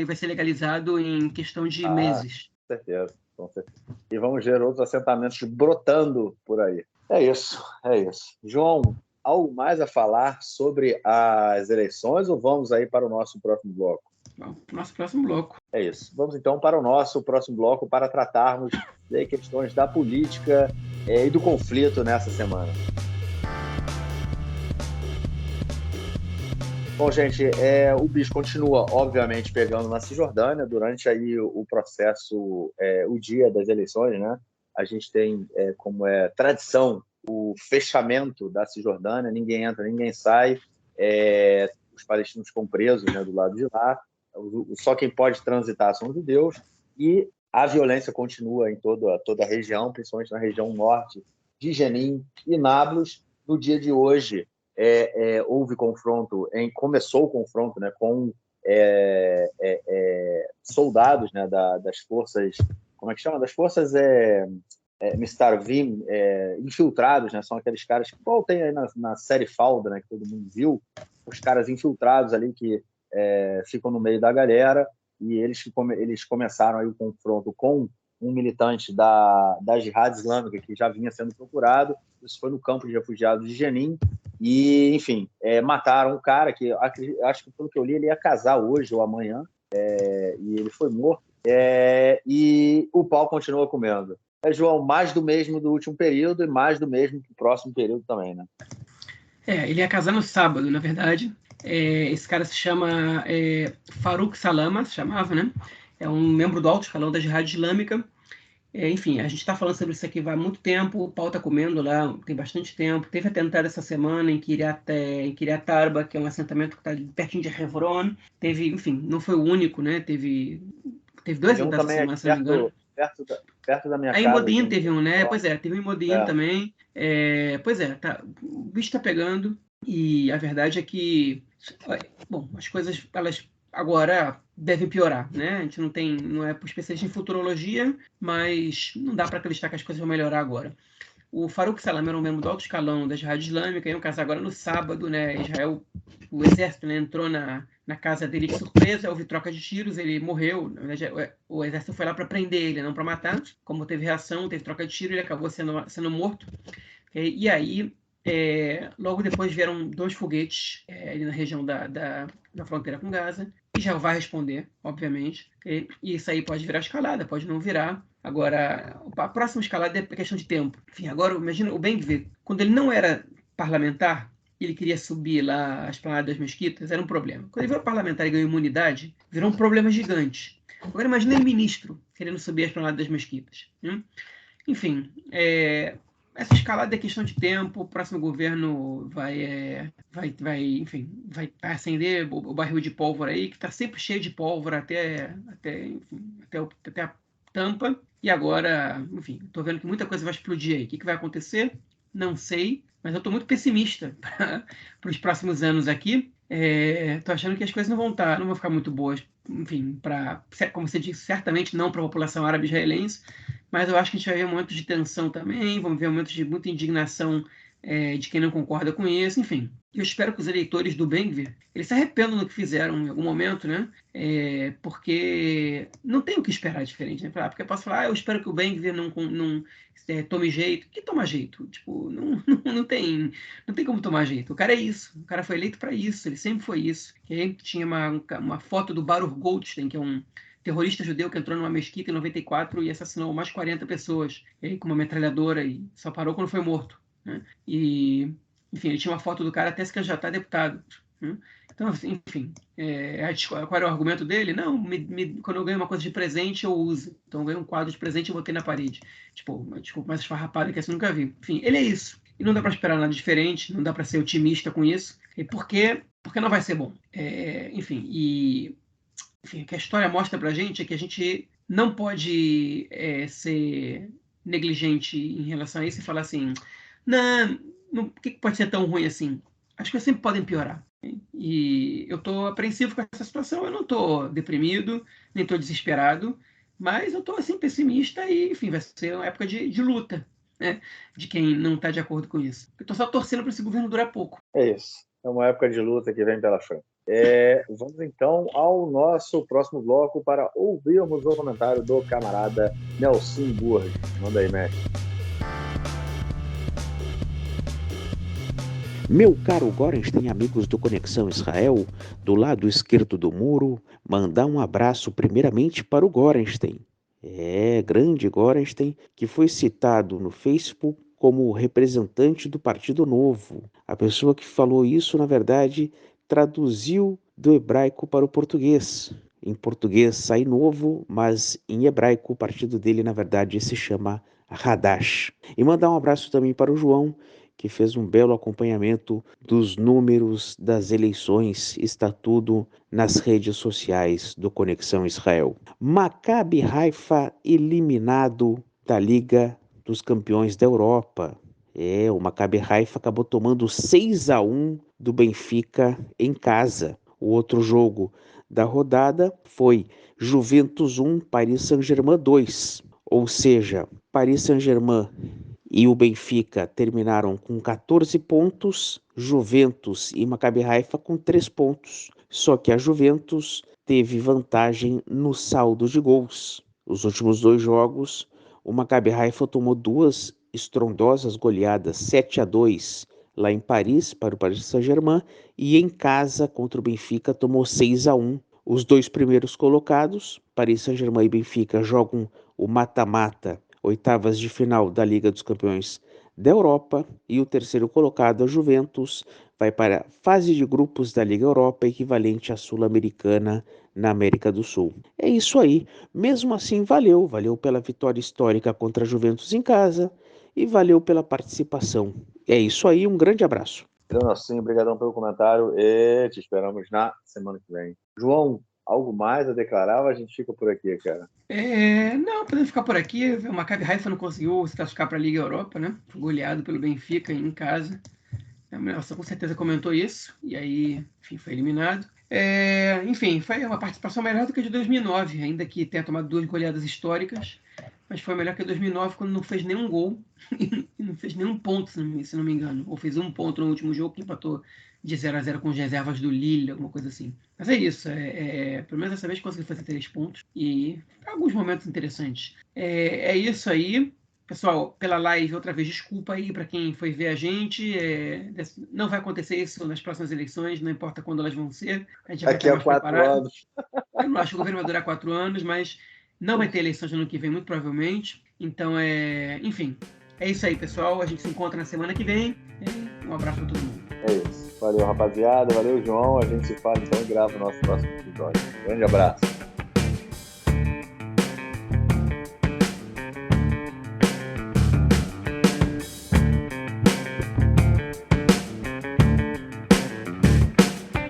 vai ser legalizado em questão de meses. Com certeza. E vamos ver outros assentamentos brotando por aí. É isso. João, algo mais a falar sobre as eleições, ou vamos aí para o nosso próximo bloco? Nosso próximo bloco. É isso. Vamos então para o nosso próximo bloco para tratarmos de questões da política e do conflito nessa semana. Bom, gente, o bicho continua, obviamente, pegando na Cisjordânia durante aí o processo, o dia das eleições, né? A gente tem, como tradição, o fechamento da Cisjordânia, ninguém entra, ninguém sai, os palestinos ficam presos, né, do lado de lá, só quem pode transitar são os judeus, e a violência continua em toda a região, principalmente na região norte de Jenin e Nablus. No dia de hoje, houve confronto, começou o confronto, né, com soldados, né, das forças, como é que chama? Das forças Mistarvim, infiltrados, né? São aqueles caras que, igual tem aí na série Falda, né? Que todo mundo viu, os caras infiltrados ali que ficam no meio da galera, e eles começaram aí o confronto com um militante da Jihad Islâmica que já vinha sendo procurado. Isso foi no campo de refugiados de Jenin, e, enfim, mataram um cara que, acho que pelo que eu li, ele ia casar hoje ou amanhã, e ele foi morto, e o pau continua comendo. João, mais do mesmo do último período e mais do mesmo do próximo período também, né? Ele ia casar no sábado, na verdade. Esse cara se chama Farouk Salama, se chamava, né? É um membro do alto escalão da Jihad Islâmica. Enfim, a gente está falando sobre isso aqui há muito tempo, o pau está comendo lá, tem bastante tempo. Teve atentado essa semana em Kiryat Arba, que é um assentamento que está pertinho de Hebron. Teve, enfim, não foi o único, né? Teve dois atentados essa semana, se não me engano. Perto da minha Aí em casa. Modin teve um, né? Pois teve um em Modin também. Pois o bicho tá pegando, e a verdade é que, bom, as coisas, elas agora devem piorar, né? A gente não é especialista em futurologia, mas não dá para acreditar que as coisas vão melhorar agora. O Farouk Salam era um membro do alto escalão da Jihad Islâmica, iam casar agora no sábado, né? Israel, o exército, né, entrou na casa dele de surpresa, houve troca de tiros, ele morreu. Na verdade, o exército foi lá para prender ele, não para matar. Como teve reação, teve troca de tiro, ele acabou sendo morto. E aí, logo depois vieram 2 foguetes ali na região da fronteira com Gaza, e já vai responder, obviamente. E isso aí pode virar escalada, pode não virar. Agora, a próxima escalada é questão de tempo. Enfim, agora, imagina o Ben-Gvir, quando ele não era parlamentar, ele queria subir lá as Esplanada das Mesquitas, era um problema. Quando ele virou parlamentar e ganhou imunidade, virou um problema gigante. Agora, imagina ele ministro querendo subir as Esplanada das Mesquitas. Enfim, essa escalada é questão de tempo. O próximo governo vai acender o barril de pólvora aí, que está sempre cheio de pólvora até a tampa. E agora, enfim, estou vendo que muita coisa vai explodir aí. O que vai acontecer? Não sei, mas eu estou muito pessimista para os próximos anos aqui. Estou achando que as coisas não vão ficar muito boas, enfim, como você disse, certamente não para a população árabe israelense, mas eu acho que a gente vai ver momentos de tensão também, vamos ver momentos de muita indignação de quem não concorda com isso, enfim. Eu espero que os eleitores do Ben-Gvir, eles se arrependam do que fizeram em algum momento, né? Porque não tem o que esperar diferente, né? Porque eu posso falar, eu espero que o Ben-Gvir não tome jeito. Que toma jeito? Tipo, não tem como tomar jeito. O cara é isso. O cara foi eleito para isso. Ele sempre foi isso. Tinha uma foto do Baruch Goldstein, que é um terrorista judeu que entrou numa mesquita em 94 e assassinou mais 40 pessoas com uma metralhadora, e só parou quando foi morto, né? E, enfim, ele tinha uma foto do cara até se candidatar a deputado, né? Então, enfim, qual era o argumento dele? Não, quando eu ganho uma coisa de presente, eu uso. Então, eu ganhei um quadro de presente e botei na parede. Desculpa, mais esfarrapada que essa eu nunca vi. Enfim, ele é isso. E não dá para esperar nada diferente, não dá para ser otimista com isso. Porque não vai ser bom. Enfim, o que a história mostra para a gente é que a gente não pode ser negligente em relação a isso e falar assim, não, por que pode ser tão ruim assim? As coisas sempre podem piorar. E eu estou apreensivo com essa situação. Eu não estou deprimido, nem estou desesperado, mas eu estou assim, pessimista e, enfim, vai ser uma época de luta, né, de quem não está de acordo com isso. Eu estou só torcendo para esse governo durar pouco. É isso. É uma época de luta que vem pela frente. Vamos então ao nosso próximo bloco para ouvirmos o comentário do camarada Nelson Burg. Manda aí, mestre. Meu caro Gorenstein, amigos do Conexão Israel, do lado esquerdo do muro, mandar um abraço primeiramente para o Gorenstein. Grande Gorenstein, que foi citado no Facebook como representante do Partido Novo. A pessoa que falou isso, na verdade, traduziu do hebraico para o português. Em português sai Novo, mas em hebraico o partido dele, na verdade, se chama Hadash. E mandar um abraço também para o João, que fez um belo acompanhamento dos números das eleições. Está tudo nas redes sociais do Conexão Israel. Maccabi Haifa eliminado da Liga dos Campeões da Europa. O Maccabi Haifa acabou tomando 6-1 do Benfica em casa. O outro jogo da rodada foi Juventus 1, Paris Saint-Germain 2. Ou seja, Paris Saint-Germain e o Benfica terminaram com 14 pontos, Juventus e Maccabi Haifa com 3 pontos. Só que a Juventus teve vantagem no saldo de gols. Os últimos 2 jogos, o Maccabi Haifa tomou 2 estrondosas goleadas, 7-2 lá em Paris para o Paris Saint-Germain e em casa contra o Benfica tomou 6-1. Os 2 primeiros colocados, Paris Saint-Germain e Benfica, jogam o mata-mata, oitavas de final da Liga dos Campeões da Europa, e o terceiro colocado, a Juventus, vai para a fase de grupos da Liga Europa, equivalente à Sul-Americana na América do Sul. É isso aí. Mesmo assim, valeu pela vitória histórica contra a Juventus em casa e valeu pela participação. É isso aí, um grande abraço. Leonardo, obrigadão pelo comentário e te esperamos na semana que vem. João, algo mais a declarar ou a gente fica por aqui, cara? Não, podemos ficar por aqui. O Maccabi Haifa não conseguiu se classificar para a Liga Europa, né? Foi goleado pelo Benfica em casa. A Nelson com certeza comentou isso. E aí, enfim, foi eliminado. Enfim, foi uma participação melhor do que a de 2009, ainda que tenha tomado 2 goleadas históricas. Mas foi melhor que a 2009, quando não fez nenhum gol e não fez nenhum ponto, se não me engano. Ou fez 1 ponto no último jogo, que empatou de 0-0 com as reservas do Lille, alguma coisa assim. Mas é isso. Pelo menos dessa vez conseguiu fazer 3 pontos. E alguns momentos interessantes. É isso aí. Pessoal, pela live, outra vez, desculpa aí para quem foi ver a gente. Não vai acontecer isso nas próximas eleições, não importa quando elas vão ser. A gente já vai Aqui estar mais 4 preparado. anos. Eu não acho que o governo vai durar 4 anos, mas não vai ter eleições no ano que vem, muito provavelmente. Então, enfim, é isso aí, pessoal. A gente se encontra na semana que vem. Um abraço para todo mundo. É isso. Valeu, rapaziada. Valeu, João. A gente se fala então e grava o nosso próximo episódio. Grande abraço.